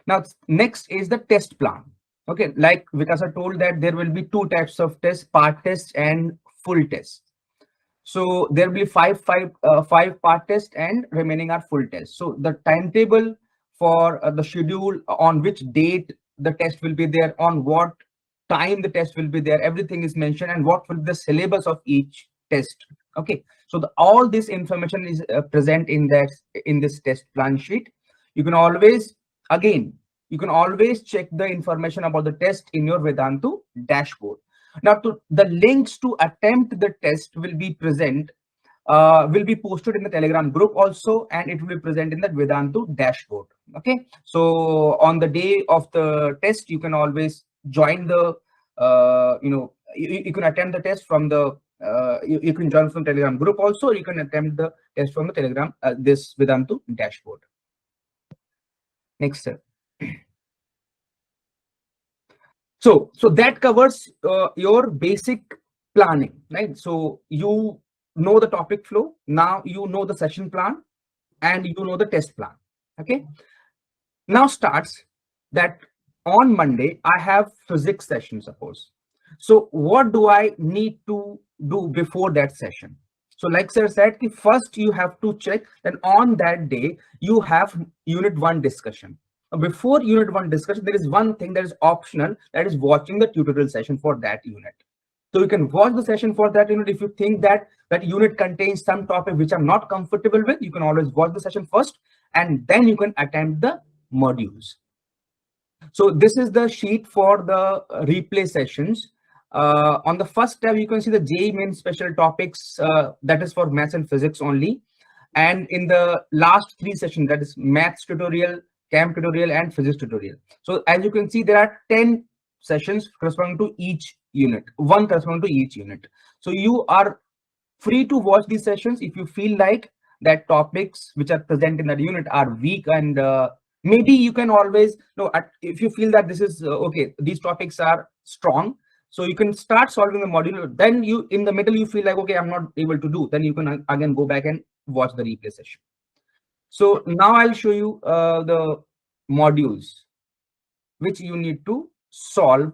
Now, next is the test plan. Okay, like Vikasa told that there will be two types of tests, part test and full test. So there will be five part tests and remaining are full tests. So the timetable for the schedule, on which date the test will be there, on what time the test will be there, everything is mentioned, and what will be the syllabus of each test. Okay, so all this information is present in this test plan sheet. You can always, again, you can always check the information about the test in your Vedantu dashboard. Now, the links to attempt the test will be posted in the Telegram group also, and it will be present in the Vedantu dashboard. Okay, so on the day of the test, you can always join the, you can attempt the test from the, you can join from Telegram group also, or you can attempt the test from the Telegram, this Vedantu dashboard. Next, sir. So that covers your basic planning, right? So you know the topic flow. Now you know the session plan and you know the test plan. Okay. Now starts that on Monday, I have physics session, suppose. So what do I need to do before that session? So like sir said, first you have to check that on that day, you have unit 1 discussion. Before unit 1 discussion, there is one thing that is optional, that is watching the tutorial session for that unit. So you can watch the session for that unit. If you think that that unit contains some topic which I'm not comfortable with, you can always watch the session first, and then you can attempt the modules. So this is the sheet for the replay sessions. On the first tab, you can see the JEE main special topics, that is for maths and physics only. And in the last 3 sessions, that is maths tutorial, chem tutorial, and physics tutorial. So as you can see, there are 10 sessions corresponding to each unit, one corresponding to each unit. So you are free to watch these sessions if you feel like that topics which are present in that unit are weak, and maybe you can always if you feel that this is okay, these topics are strong, so you can start solving the module. Then you, in the middle, you feel like, okay, I'm not able to do, then you can again go back and watch the replay session. So now I'll show you the modules which you need to solve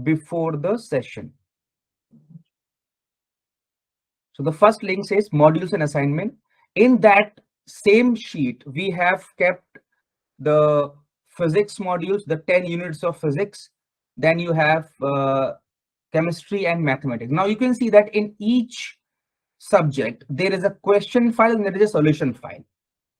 before the session. So the first link says modules and assignment. In that same sheet, we have kept the physics modules, the 10 units of physics. Then you have chemistry and mathematics. Now you can see that in each subject, there is a question file and there is a solution file.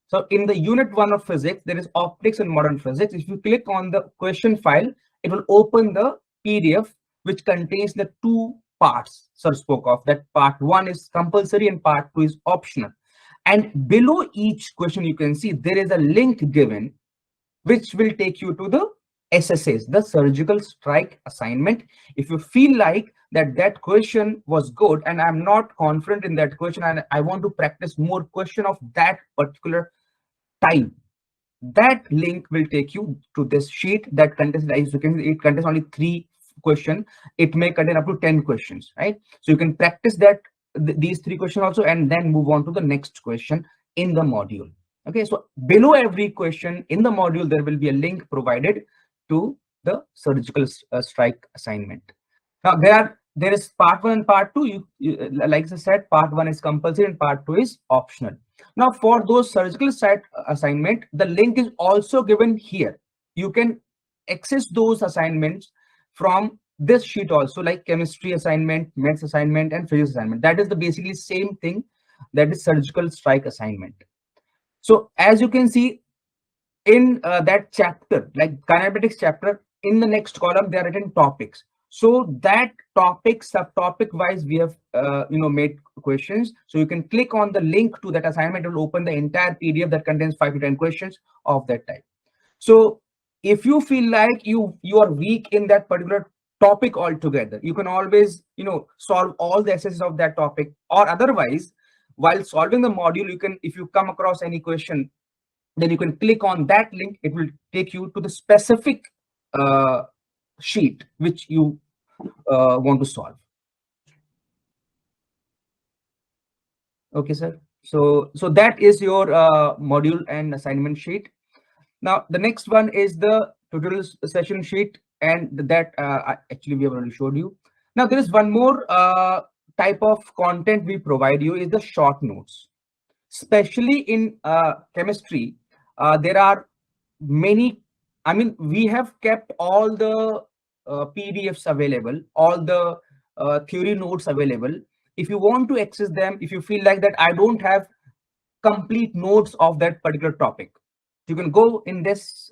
So in the unit 1 of physics, there is optics and modern physics. If you click on the question file, it will open the PDF which contains the 2 parts sir spoke of. That part 1 is compulsory and part 2 is optional. And below each question, you can see there is a link given which will take you to the SSAs, the surgical strike assignment. If you feel like that question was good and I'm not confident in that question and I want to practice more question of that particular time, that link will take you to this sheet that contains, as you can see, it contains only 3 questions. It may contain up to 10 questions, right? So you can practice that these 3 questions also, and then move on to the next question in the module. Okay, so below every question in the module, there will be a link provided to the surgical strike assignment. Now there is part 1 and part 2. Like I said, part 1 is compulsory and part 2 is optional. Now for those surgical strike assignment, the link is also given here. You can access those assignments from this sheet also, like chemistry assignment, maths assignment, and physics assignment. That is the basically same thing, that is surgical strike assignment. So as you can see in that chapter, like kinematics chapter, in the next column there are written topics. So that topic, subtopic wise, we have made questions. So you can click on the link to that assignment. It will open the entire PDF that contains 5 to 10 questions of that type. So if you feel like you are weak in that particular topic altogether, you can always solve all the essays of that topic, or otherwise, while solving the module, you can, if you come across any question, then you can click on that link. It will take you to the specific sheet which you want to solve. Okay, sir. So that is your module and assignment sheet. Now the next one is the tutorial session sheet, and that actually we have already showed you. Now there is one more type of content we provide you is the short notes. Especially in chemistry, there are many. I mean, we have kept all the PDFs available, all the theory notes available. If you want to access them, if you feel like that I don't have complete notes of that particular topic, you can go in this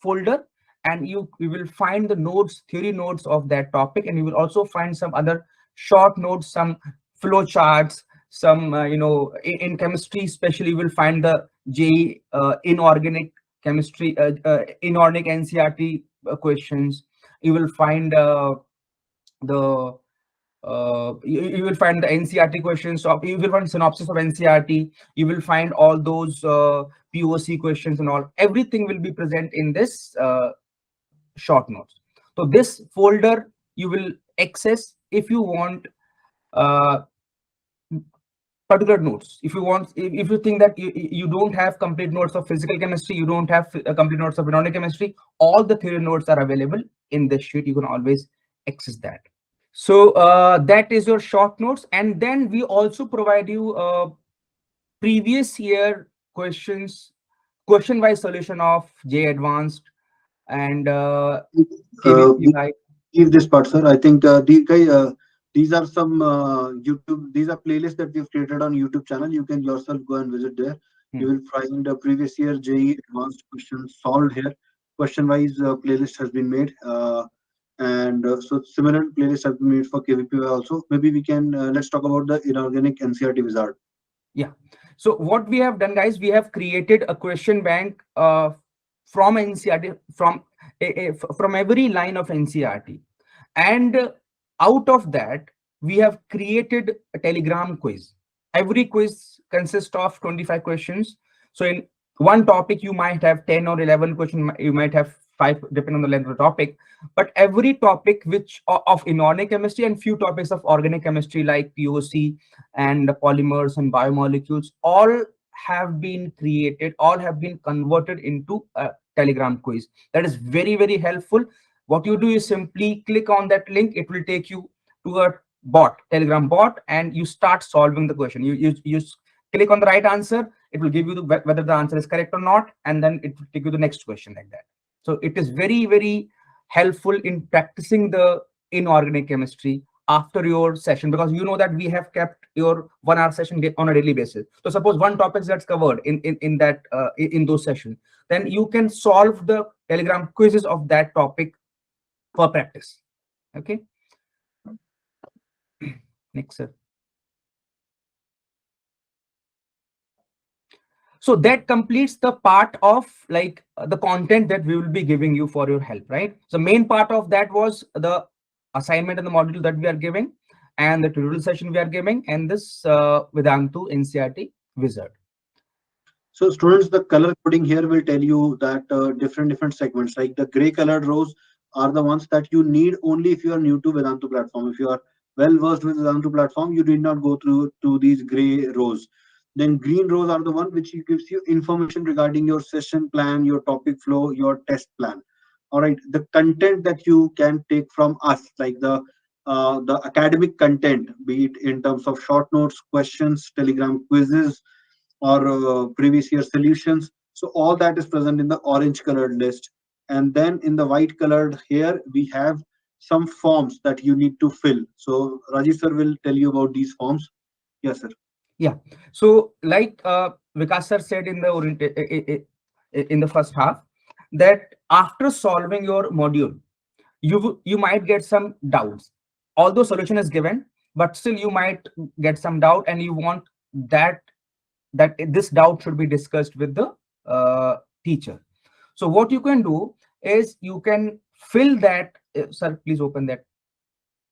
folder, and you will find the notes, theory notes of that topic, and you will also find some other short notes, some flow charts, some in chemistry especially you will find the J inorganic chemistry, inorganic NCRT questions. You will find the you will find the NCRT questions of, you will find synopsis of NCRT, you will find all those POC questions and all. Everything will be present in this short notes. So this folder you will access if you want uh, particular notes. If you want, if you think that you don't have complete notes of physical chemistry, you don't have complete notes of inorganic chemistry, all the theory notes are available in this sheet. You can always access that. So that is your short notes, and then we also provide you previous year questions, question wise solution of J advanced and KVP
We
guide.
leave this part, sir. I think these are some YouTube. These are playlists that we've created on YouTube channel. You can yourself go and visit there.
Hmm.
You will find the previous year JE advanced questions solved here. Question wise playlist has been made, and so similar playlists have been made for KVP also. Maybe we can let's talk about the inorganic NCRT wizard.
Yeah. So what we have done, guys, we have created a question bank from NCRT, from every line of NCRT, and out of that we have created a Telegram quiz. Every quiz consists of 25 questions. So in one topic you might have 10 or 11 questions, you might have 5 depending on the length of the topic, but every topic which of inorganic chemistry and few topics of organic chemistry like POC and polymers and biomolecules, all have been created, all have been converted into a Telegram quiz. That is very, very helpful. What you do is simply click on that link, it will take you to a bot, Telegram bot, and you start solving the question. You click on the right answer, it will give you whether the answer is correct or not, and then it will take you to the next question, like that. So it is very, very helpful in practicing the inorganic chemistry after your session, because you know that we have kept your 1 hour session on a daily basis. So suppose one topic that's covered in that in those sessions, then you can solve the Telegram quizzes of that topic for practice. Okay. Next, sir. So that completes the part of like the content that we will be giving you for your help, right? So main part of that was the assignment and the module that we are giving, and the tutorial session we are giving, and this Vedantu NCRT wizard.
So students, the color coding here will tell you that different segments, like the gray colored rows are the ones that you need only if you are new to Vedantu platform. If you are well versed with Vedantu platform, you need not go through to these gray rows. Then green rows are the one which gives you information regarding your session plan, your topic flow, your test plan. All right, the content that you can take from us, like the academic content, be it in terms of short notes, questions, Telegram quizzes, or previous year solutions. So all that is present in the orange colored list. And then in the white colored here, we have some forms that you need to fill. So Rajiv sir will tell you about these forms. Yes, sir.
Yeah. So like Vikas sir said in the in the first half, that after solving your module, you might get some doubts. Although solution is given, but still you might get some doubt, and you want that this doubt should be discussed with the teacher. So what you can do is you can fill that. Sir, please open that.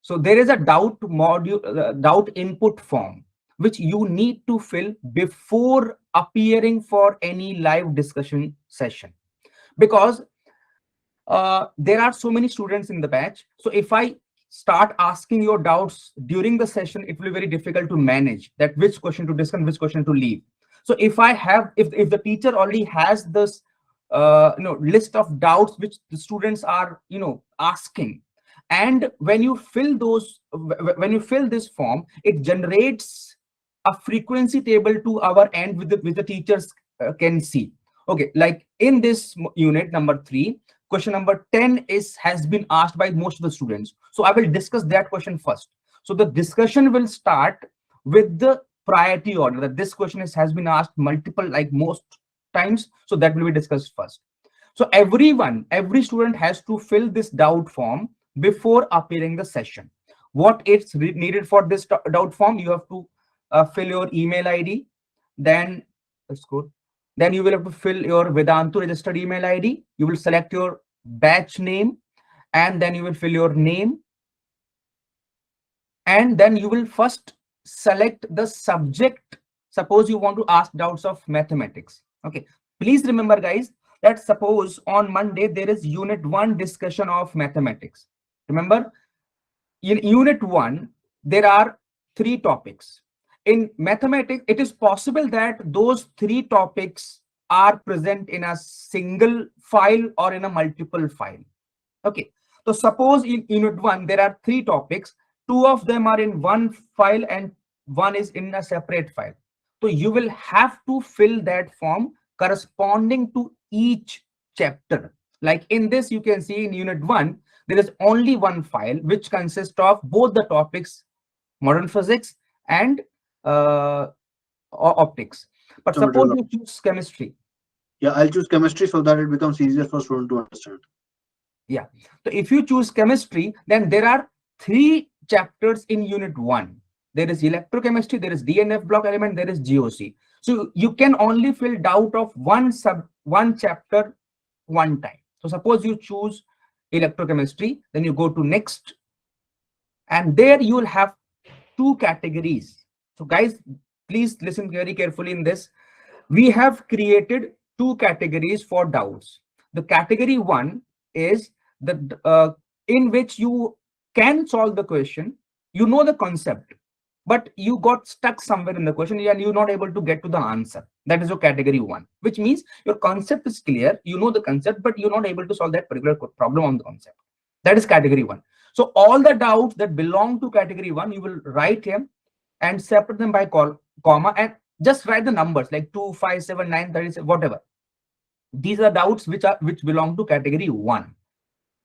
So there is a doubt module, doubt input form, which you need to fill before appearing for any live discussion session, because there are so many students in the batch. So if I start asking your doubts during the session, it will be very difficult to manage that which question to discuss, which question to leave. So if I have, if the teacher already has this, list of doubts which the students are, asking, and when you fill those, when you fill this form, it generates a frequency table to our end with the teachers can see. Okay, like in this unit number 3, question number 10 has been asked by most of the students. So I will discuss that question first. So the discussion will start with the priority order, that this question has been asked multiple, like most times. So that will be discussed first. So every student has to fill this doubt form before appearing the session. What is needed for this doubt form? You have to fill your email ID. Then let's go. Then you will have to fill your Vedantu registered email ID. You will select your batch name, and then you will fill your name. And then you will first select the subject. Suppose you want to ask doubts of mathematics. Okay. Please remember, guys, that suppose on Monday there is unit 1 discussion of mathematics. Remember, in unit 1, there are 3 topics. In mathematics, it is possible that those 3 topics are present in a single file or in a multiple file. Okay. So suppose in unit 1, there are 3 topics. 2 of them are in one file and 1 is in a separate file. So you will have to fill that form corresponding to each chapter. Like in this, you can see in unit 1, there is only one file which consists of both the topics, modern physics and optics. But suppose you choose chemistry.
Yeah, I'll choose chemistry so that it becomes easier for student to understand.
Yeah. So if you choose chemistry, then there are 3 chapters in unit 1. There is electrochemistry, there is DNF block element, there is GOC. So you can only fill doubt of one chapter one time. So suppose you choose electrochemistry, then you go to next, and there you will have 2 categories. So guys, please listen very carefully in this. We have created 2 categories for doubts. The category 1 is the in which you can solve the question, you know the concept, but you got stuck somewhere in the question and you're not able to get to the answer. That is your category 1, which means your concept is clear, you know the concept, but you're not able to solve that particular problem on the concept. That is category 1. So all the doubts that belong to category 1, you will write here and separate them by comma, and just write the numbers like 2, 5, 7, 9, 37, whatever. These are doubts which belong to category 1.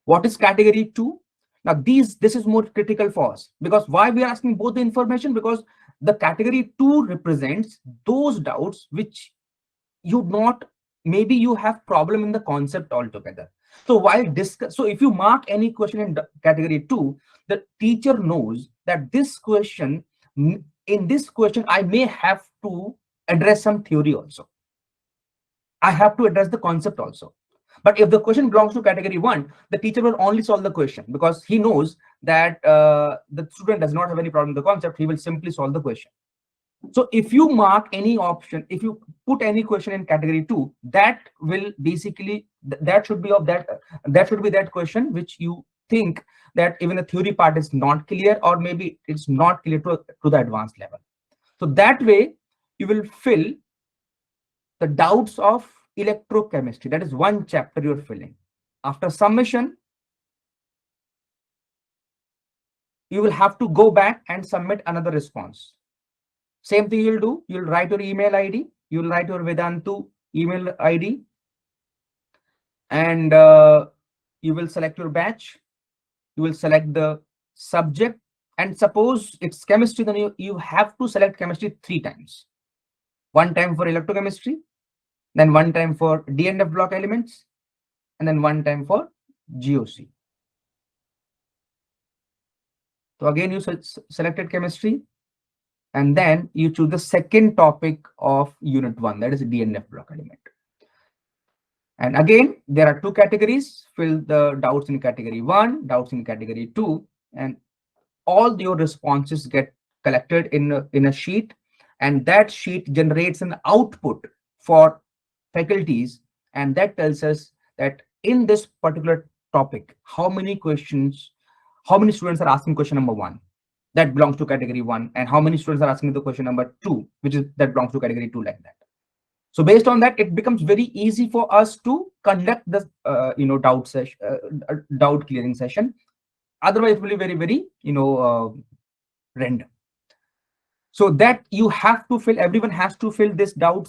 What is category 2? Now this is more critical for us, because why we are asking both the information? Because the category 2 represents those doubts which maybe you have problem in the concept altogether. So so if you mark any question in category 2, the teacher knows that in this question I may have to address some theory also. I have to address the concept also. But if the question belongs to category 1, the teacher will only solve the question, because he knows that the student does not have any problem with the concept. He will simply solve the question. So if you mark any option, if you put any question in category 2, that will basically, that should be that question which you think that even the theory part is not clear, or maybe it's not clear to the advanced level. So that way you will fill the doubts of electrochemistry. That is one chapter you're filling. After submission, you will have to go back and submit another response. Same thing you'll do. You'll write your email ID. You'll write your Vedantu email ID. And you will select your batch. You will select the subject. And suppose it's chemistry, then you have to select chemistry 3 times. One time for electrochemistry, then one time for DNF block elements, and then one time for GOC. So again, you selected chemistry, and then you choose the second topic of unit 1, that is DNF block element. And again, there are 2 categories. Fill the doubts in category 1, doubts in category 2, and all your responses get collected in a sheet, and that sheet generates an output for faculties, and that tells us that in this particular topic, how many questions, how many students are asking question number 1 that belongs to category 1, and how many students are asking the question number 2, which is that belongs to category 2, like that. So based on that, it becomes very easy for us to conduct the doubt session, doubt clearing session. Otherwise, it will be very, very random. So that you have to fill, everyone has to fill this doubt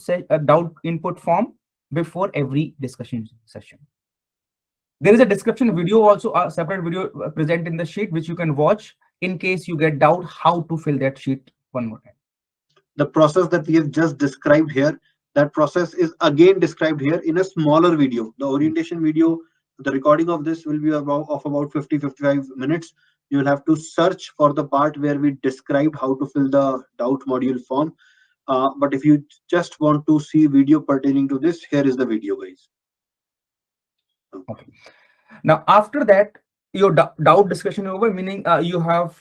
input form before every discussion session. There is a description video also, a separate video present in the sheet, which you can watch in case you get doubt how to fill that sheet one more time.
The process that we have just described here, that process is again described here in a smaller video. The orientation video, the recording of this will be about 50-55 minutes. You will have to search for the part where we described how to fill the doubt module form. But if you just want to see video pertaining to this, here is the video, guys.
Okay. Now, after that, your doubt discussion over, meaning you have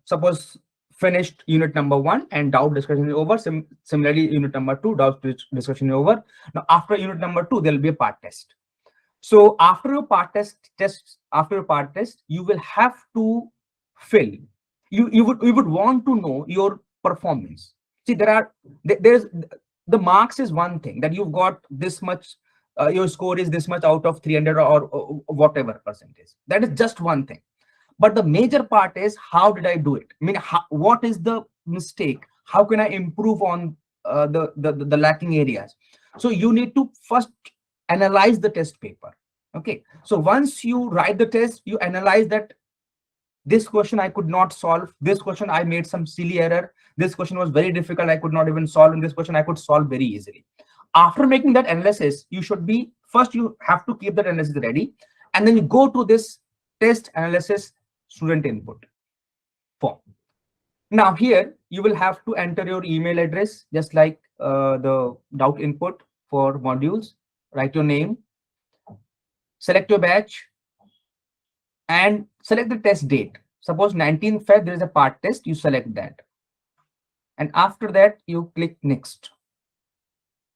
suppose finished unit number 1 and doubt discussion is over. Similarly, unit number 2, doubt discussion is over. Now, after unit number 2, there will be a part test. So after your part test, you will have to fill. You would want to know your performance. See, there's the marks is one thing, that you've got this much. Your score is this much out of 300 or whatever percentage. That is just one thing. But the major part is, how did I do it? I mean, what is the mistake? How can I improve on the lacking areas? So you need to first analyze the test paper. Okay. So once you write the test, you analyze that this question I could not solve. This question I made some silly error. This question was very difficult, I could not even solve. And this question I could solve very easily. After making that analysis, you should be, first you have to keep that analysis ready, and then you go to this test analysis student input form. Now here you will have to enter your email address, just like the doubt input for modules. Write your name, select your batch, and select the test date. Suppose 19th Feb, there is a part test, you select that. And after that, you click next.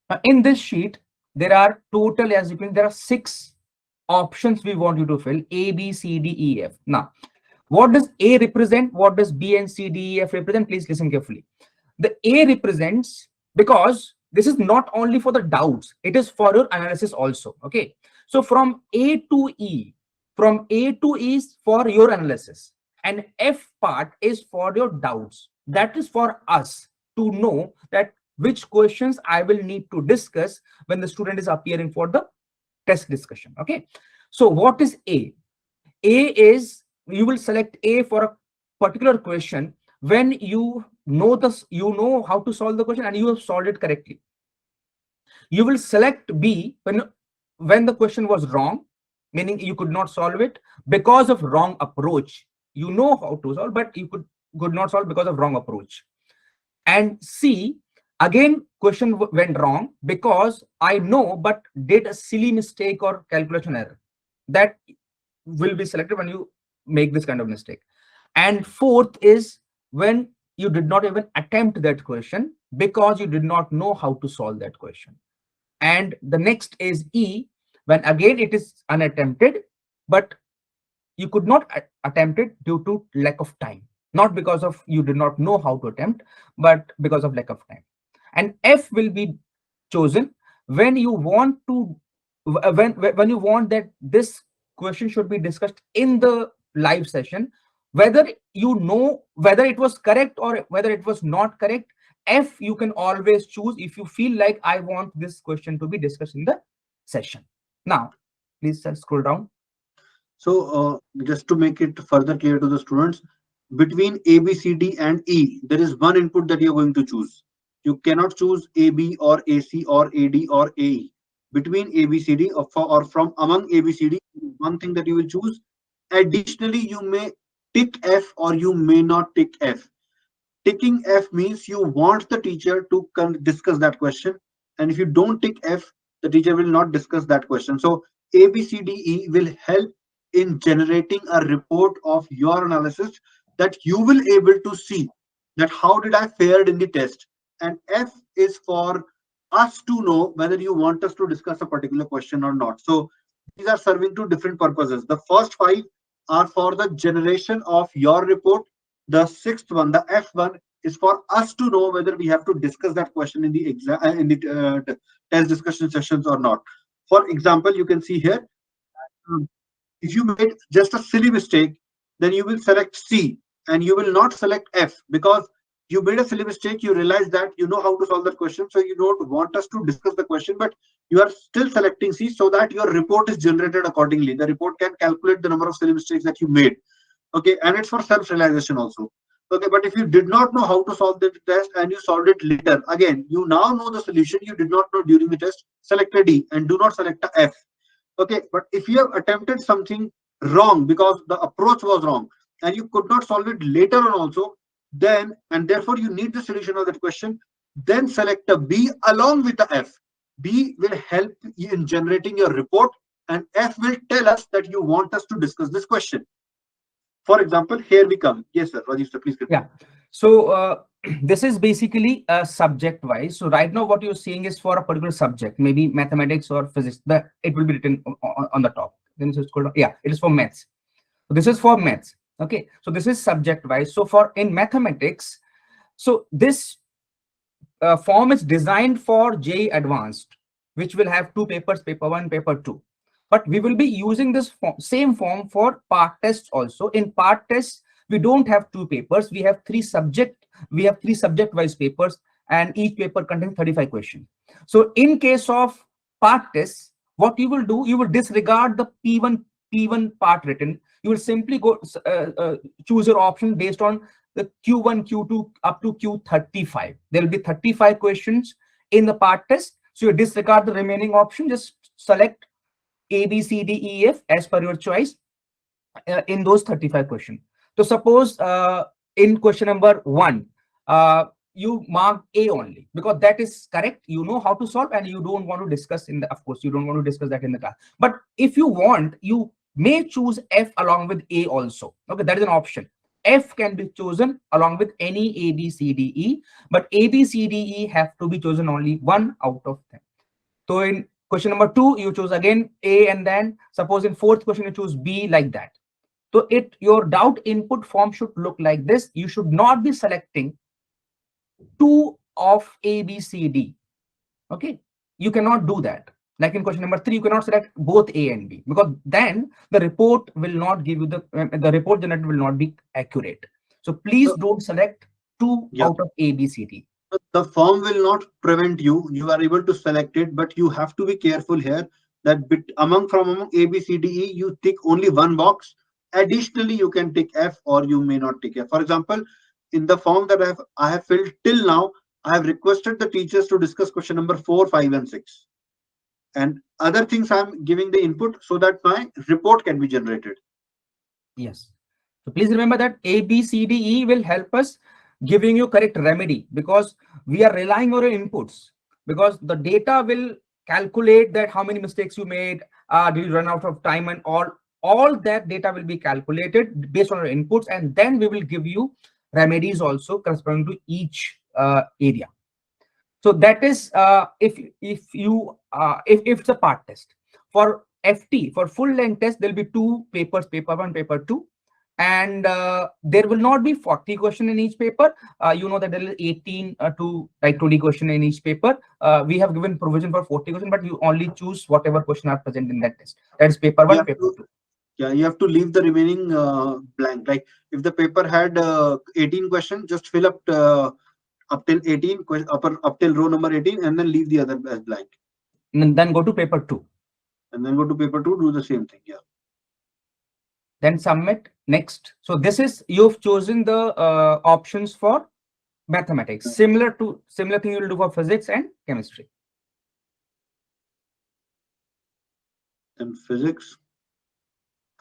Now, in this sheet, there are total, as you can, there are 6 options we want you to fill: A, B, C, D, E, F. Now, what does A represent? What does B and C, D, E, F represent? Please listen carefully. The A represents, because this is not only for the doubts, it is for your analysis also. Okay. So from A to E is for your analysis, and F part is for your doubts. That is for us to know that which questions I will need to discuss when the student is appearing for the test discussion. Okay. So what is A? A is, you will select A for a particular question when you know this, you know how to solve the question and you have solved it correctly. You will select B when the question was wrong, meaning you could not solve it because of wrong approach. You know how to solve, but you could not solve because of wrong approach. And C, again, question went wrong because I know but did a silly mistake or calculation error. That will be selected when you make this kind of mistake. And fourth is when you did not even attempt that question because you did not know how to solve that question. And the next is E, when again it is unattempted, but you could not attempt it due to lack of time. Not because of you did not know how to attempt, but because of lack of time. And F will be chosen when you want to, when you want that this question should be discussed in the live session, whether you know whether it was correct or whether it was not correct. F you can always choose if you feel like I want this question to be discussed in the session. Now, please scroll down.
So just to make it further clear to the students, between A, B, C, D and E, there is one input that you're going to choose. You cannot choose AB or AC or AD or AE. Between A, B, C, D or from among A, B, C, D, one thing that you will choose. Additionally, you may tick F or you may not tick F. Ticking F means you want the teacher to discuss that question. And if you don't tick F, the teacher will not discuss that question. So A, B, C, D, E will help in generating a report of your analysis that you will able to see that how did I fared in the test. And F is for us to know whether you want us to discuss a particular question or not. So these are serving two different purposes. The first five are for the generation of your report. The sixth one, the F1, is for us to know whether we have to discuss that question in the exam, test discussion sessions or not. For example, you can see here, um, if you made just a silly mistake, then you will select C and you will not select F, because you made a silly mistake. You realize that you know how to solve that question, so you don't want us to discuss the question, but you are still selecting C so that your report is generated accordingly. The report can calculate the number of silly mistakes that you made. Okay, and it's for self-realization also. Okay, but if you did not know how to solve the test and you solved it later, again, you now know the solution you did not know during the test, select a D and do not select a F. Okay, but if you have attempted something wrong because the approach was wrong and you could not solve it later on also, then, and therefore you need the solution of that question, then select a B along with the F. B will help you in generating your report and F will tell us that you want us to discuss this question. For example, here we come. Yes, sir. Rajiv, sir, please continue.
Yeah. So this is basically a subject wise. So right now what you're seeing is for a particular subject, maybe mathematics or physics, that it will be written on the top. Then it's called, yeah, it is for maths. So this is for maths. Okay. So this is subject wise. So for in mathematics, so this form is designed for JEE Advanced, which will have two papers, paper 1, paper 2. But we will be using this same form for part tests also. In part tests, we don't have two papers. We have three subject-wise papers, and each paper contains 35 questions. So in case of part tests, what you will do, you will disregard the P1 part written. You will simply go choose your option based on the Q1, Q2 up to Q35. There will be 35 questions in the part test. So you disregard the remaining option, just select A, B, C, D, E, F as per your choice in those 35 questions. So suppose in question number 1, you mark A only because that is correct. You know how to solve and you don't want to discuss in the, of course, you don't want to discuss that in the class. But if you want, you may choose F along with A also. Okay, that is an option. F can be chosen along with any A, B, C, D, E, but A, B, C, D, E have to be chosen only one out of them. So in question number 2, you choose again A, and then suppose in fourth question you choose B, like that. So your doubt input form should look like this. You should not be selecting 2 of A, B, C, D. Okay, you cannot do that. Like in question number 3, you cannot select both A and B, because then the report will not give you the report generated will not be accurate. So please don't select 2 out of A, B, C, D.
The form will not prevent you. You are able to select it, but you have to be careful here that among A, B, C, D, E, you tick only one box. Additionally, you can tick F or you may not tick F. For example, in the form that I have filled till now, I have requested the teachers to discuss question number 4, 5, and 6. And other things I'm giving the input so that my report can be generated.
Yes. So please remember that A, B, C, D, E will help us giving you correct remedy, because we are relying on your inputs, because the data will calculate that how many mistakes you made, did you run out of time, and all that data will be calculated based on your inputs, and then we will give you remedies also corresponding to each area. So that is if it's a part test. For FT, for full length test, there will be 2 papers, paper 1, paper 2, and there will not be 40 questions in each paper. You know that there is 18 to like 20 questions in each paper. We have given provision for 40 questions, but you only choose whatever question are present in that test. That is paper 1, paper 2.
Yeah, you have to leave the remaining blank. Like if the paper had 18 questions, just fill up up till 18, up till row number 18, and then leave the other as blank.
And then go to paper 2.
And then go to paper 2, do the same thing. Yeah.
Then submit. Next. So this is, you've chosen the options for mathematics. Similar thing you will do for physics and chemistry.
And physics.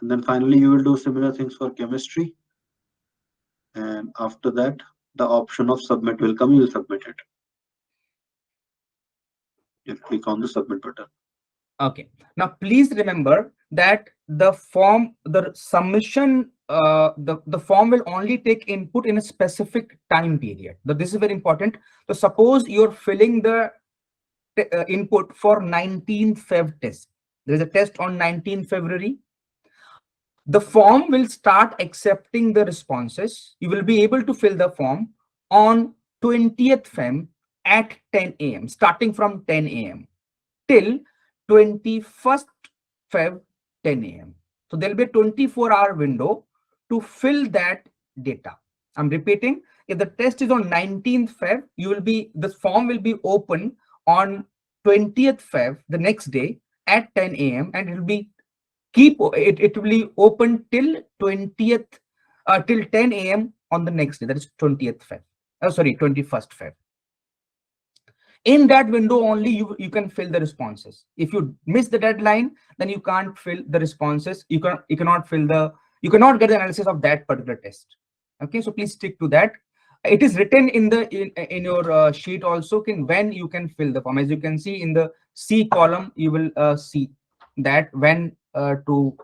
And then finally, you will do similar things for chemistry. And after that, the option of submit will come. You will submit it. You click on the submit button.
Okay. Now, please remember that the form, the submission, the form will only take input in a specific time period. But this is very important. So suppose you're filling the input for 19 Feb test. There is a test on 19th February. The form will start accepting the responses. You will be able to fill the form on 20th Feb at 10 a.m. starting from 10 a.m. till 21st Feb 10 a.m. So there will be a 24-hour window to fill that data. I'm repeating, if the test is on 19th Feb, this form will be open on 20th Feb, the next day at 10 a.m. and it will be it will be open till 20th till 10 a.m. on the next day, that is 20th Feb. Sorry, 21st Feb. In that window only you can fill the responses. If you miss the deadline, then you can't fill the responses. You cannot get the analysis of that particular test. Okay, so please stick to that. It is written in your sheet also, when you can fill the form. As you can see in the C column, you will see that when to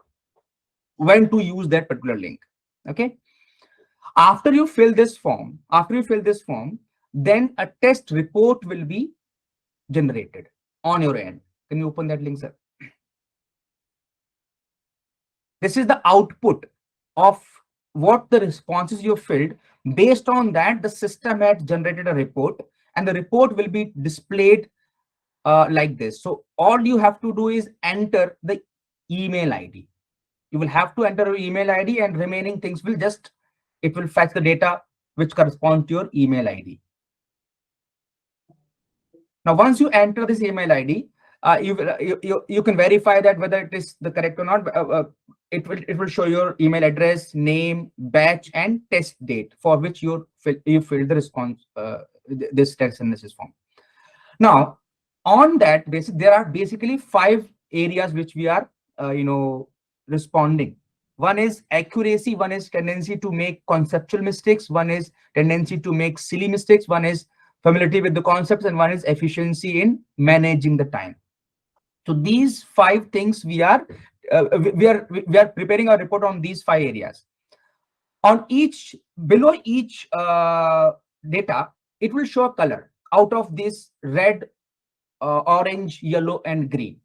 use that particular link. Okay, after you fill this form, then a test report will be generated on your end. Can you open that link, sir? This is the output of what the responses you filled. Based on that, the system had generated a report, and the report will be displayed like this. So all you have to do is enter the email ID. You will have to enter your email ID, and remaining things will it will fetch the data which corresponds to your email ID. Now, once you enter this email ID, you can verify that whether it is the correct or not. It will show your email address, name, batch, and test date for which you filled the response, this test analysis form. Now, on that basis, there are basically 5 areas which we are responding. One is accuracy, one is tendency to make conceptual mistakes, one is tendency to make silly mistakes, one is familiarity with the concepts, and one is efficiency in managing the time. So these 5 things we are preparing a report on these 5 areas. On below each data, it will show a color out of this red, orange, yellow, and green.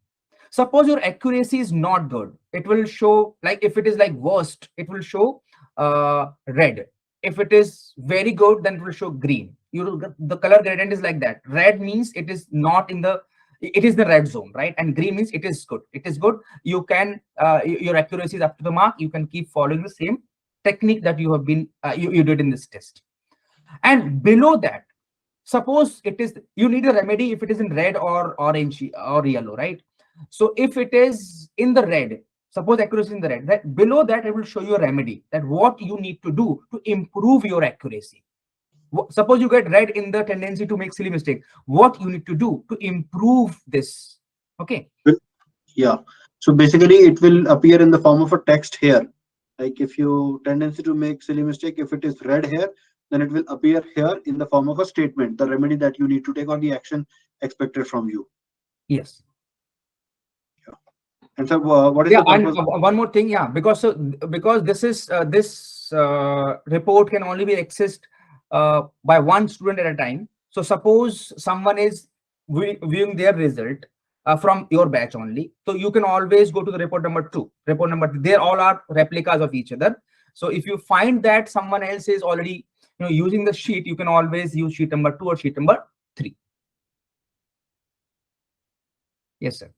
Suppose your accuracy is not good, it will show, like if it is like worst, it will show red. If it is very good, then it will show green. The color gradient is like that. Red means it is not in the, it is the red zone, right? And green means it is good. It is good. You can your accuracy is up to the mark. You can keep following the same technique that you have been you did in this test. And below that, suppose it is, you need a remedy if it is in red or orange or yellow, right? So if it is in the red, suppose accuracy in the red, that below that it will show you a remedy, that what you need to do to improve your accuracy. Suppose you get red in the tendency to make silly mistake, what you need to do to improve this. Okay,
yeah, so basically it will appear in the form of a text here. Like if you tendency to make silly mistake, if it is red here, then it will appear here in the form of a statement, the remedy that you need to take or the action expected from you.
Yes.
Yeah. And so what is the purpose?
And one more thing, because this is this report can only be accessed by one student at a time. So suppose someone is viewing their result from your batch only, so you can always go to the report number 2, report number 3. They all are replicas of each other. So if you find that someone else is already using the sheet, you can always use sheet number 2 or sheet number 3. Yes, sir.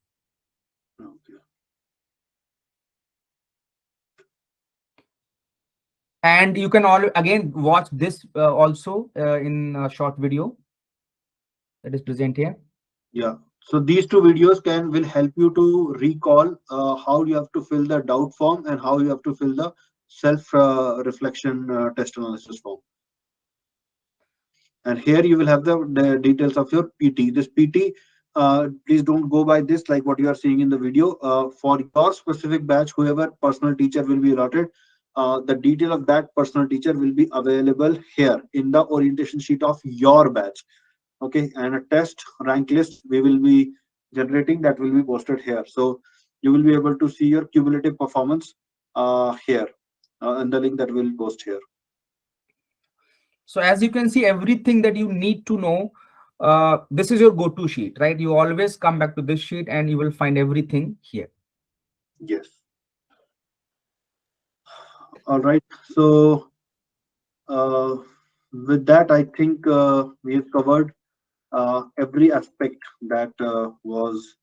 Okay.
And you can again watch this also in a short video that is present here.
Yeah, so these 2 videos will help you to recall how you have to fill the doubt form and how you have to fill the self reflection test analysis form. And here you will have the details of your PT. This PT, please don't go by this like what you are seeing in the video. For your specific batch, whoever personal teacher will be allotted, the detail of that personal teacher will be available here in the orientation sheet of your batch. Okay, and a test rank list we will be generating, that will be posted here. So you will be able to see your cumulative performance here and the link that will post here.
So as you can see, everything that you need to know this is your go-to sheet, right? You always come back to this sheet and you will find everything here.
Yes. All right. So uh, with that, I think we have covered every aspect that was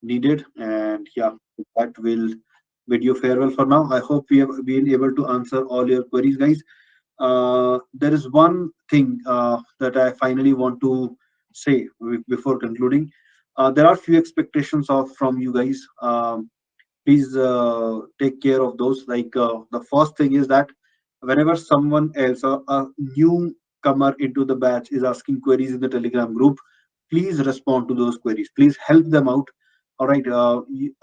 needed. And yeah, that will bid you farewell for now. I hope we have been able to answer all your queries, guys. There is one thing that I finally want to say before concluding. There are few expectations of from you guys. Please take care of those. Like the first thing is that whenever someone else or a newcomer into the batch is asking queries in the Telegram group, please respond to those queries. Please help them out. All right.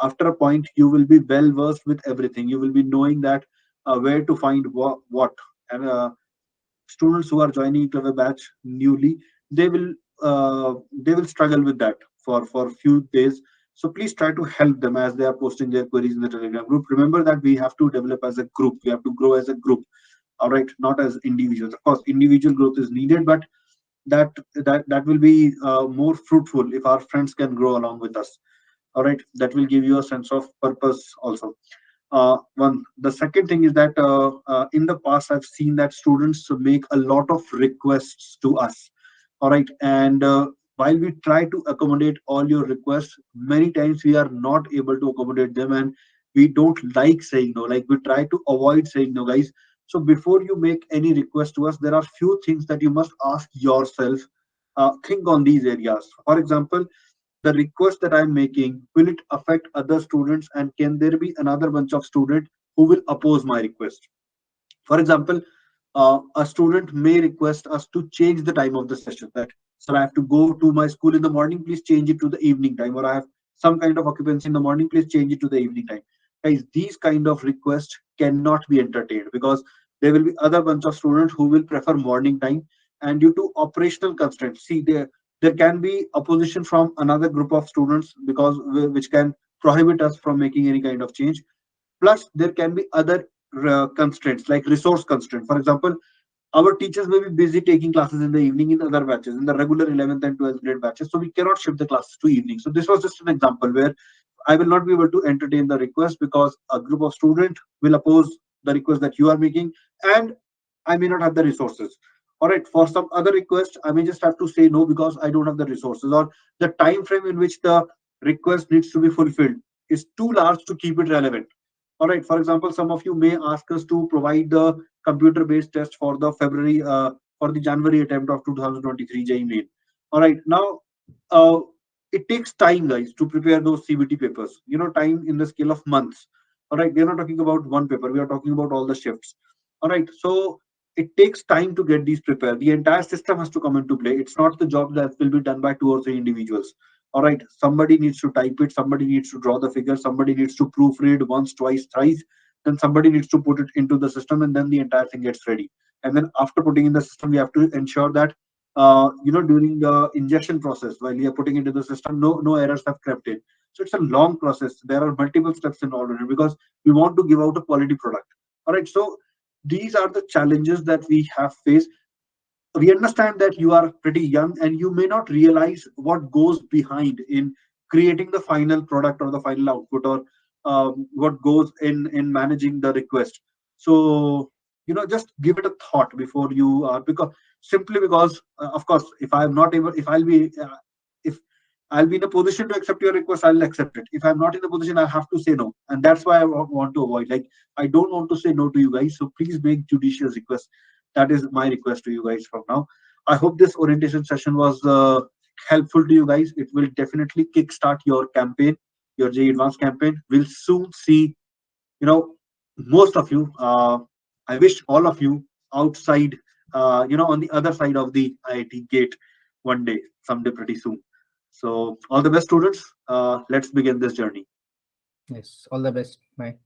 After a point, you will be well versed with everything. You will be knowing that where to find what. And students who are joining Eklavya batch newly, they will they will struggle with that for few days. So please try to help them as they are posting their queries in the Telegram group. Remember that we have to develop as a group. We have to grow as a group. All right, not as individuals. Of course, individual growth is needed, but that will be more fruitful if our friends can grow along with us. All right, that will give you a sense of purpose also. One, the second thing is that in the past I've seen that students make a lot of requests to us. All right, and while we try to accommodate all your requests, many times we are not able to accommodate them, and we don't like saying no. Like, we try to avoid saying no, guys. So before you make any request to us, there are few things that you must ask yourself. Think on these areas. For example, the request that I'm making, will it affect other students, and can there be another bunch of students who will oppose my request? For example, a student may request us to change the time of the session. That, sir, I have to go to my school in the morning, please change it to the evening time, or I have some kind of occupancy in the morning, please change it to the evening time. Guys, these kind of requests cannot be entertained, because there will be other bunch of students who will prefer morning time, and due to operational constraints, see, there can be opposition from another group of students, because which can prohibit us from making any kind of change. Plus, there can be other constraints, like resource constraint. For example, our teachers may be busy taking classes in the evening in other batches, in the regular 11th and 12th grade batches, so we cannot shift the classes to evening. So this was just an example where I will not be able to entertain the request, because a group of students will oppose the request that you are making, and I may not have the resources. All right, for some other request, I may just have to say no because I don't have the resources, or the time frame in which the request needs to be fulfilled is too large to keep it relevant. All right, for example, some of you may ask us to provide the computer-based test for the for the January attempt of 2023 JEE main. All right, now uh, it takes time, guys, to prepare those CBT papers. You know, time in the scale of months. All right, we're not talking about one paper. We are talking about all the shifts. All right, so it takes time to get these prepared. The entire system has to come into play. It's not the job that will be done by two or three individuals. All right, somebody needs to type it, somebody needs to draw the figure, somebody needs to proofread once, twice, thrice, then somebody needs to put it into the system, and then the entire thing gets ready. And then after putting in the system, we have to ensure that during the ingestion process, while we are putting into the system, no errors have crept in. So it's a long process. There are multiple steps involved in it, because we want to give out a quality product. All right, so these are the challenges that we have faced. We understand that you are pretty young and you may not realize what goes behind in creating the final product or the final output, or what goes in managing the request. So, just give it a thought before you because simply because of course, if I'm not able, if I'll be in a position to accept your request, I'll accept it. If I'm not in a position, I have to say no, and that's why I want to avoid, like, I don't want to say no to you guys, so please make judicious requests. That is my request to you guys from now. I hope this orientation session was helpful to you guys. It will definitely kickstart your campaign, your JEE Advanced campaign. We'll soon see, most of you. I wish all of you outside, on the other side of the IIT gate one day, someday pretty soon. So all the best, students. Let's begin this journey.
Yes, all the best. Bye.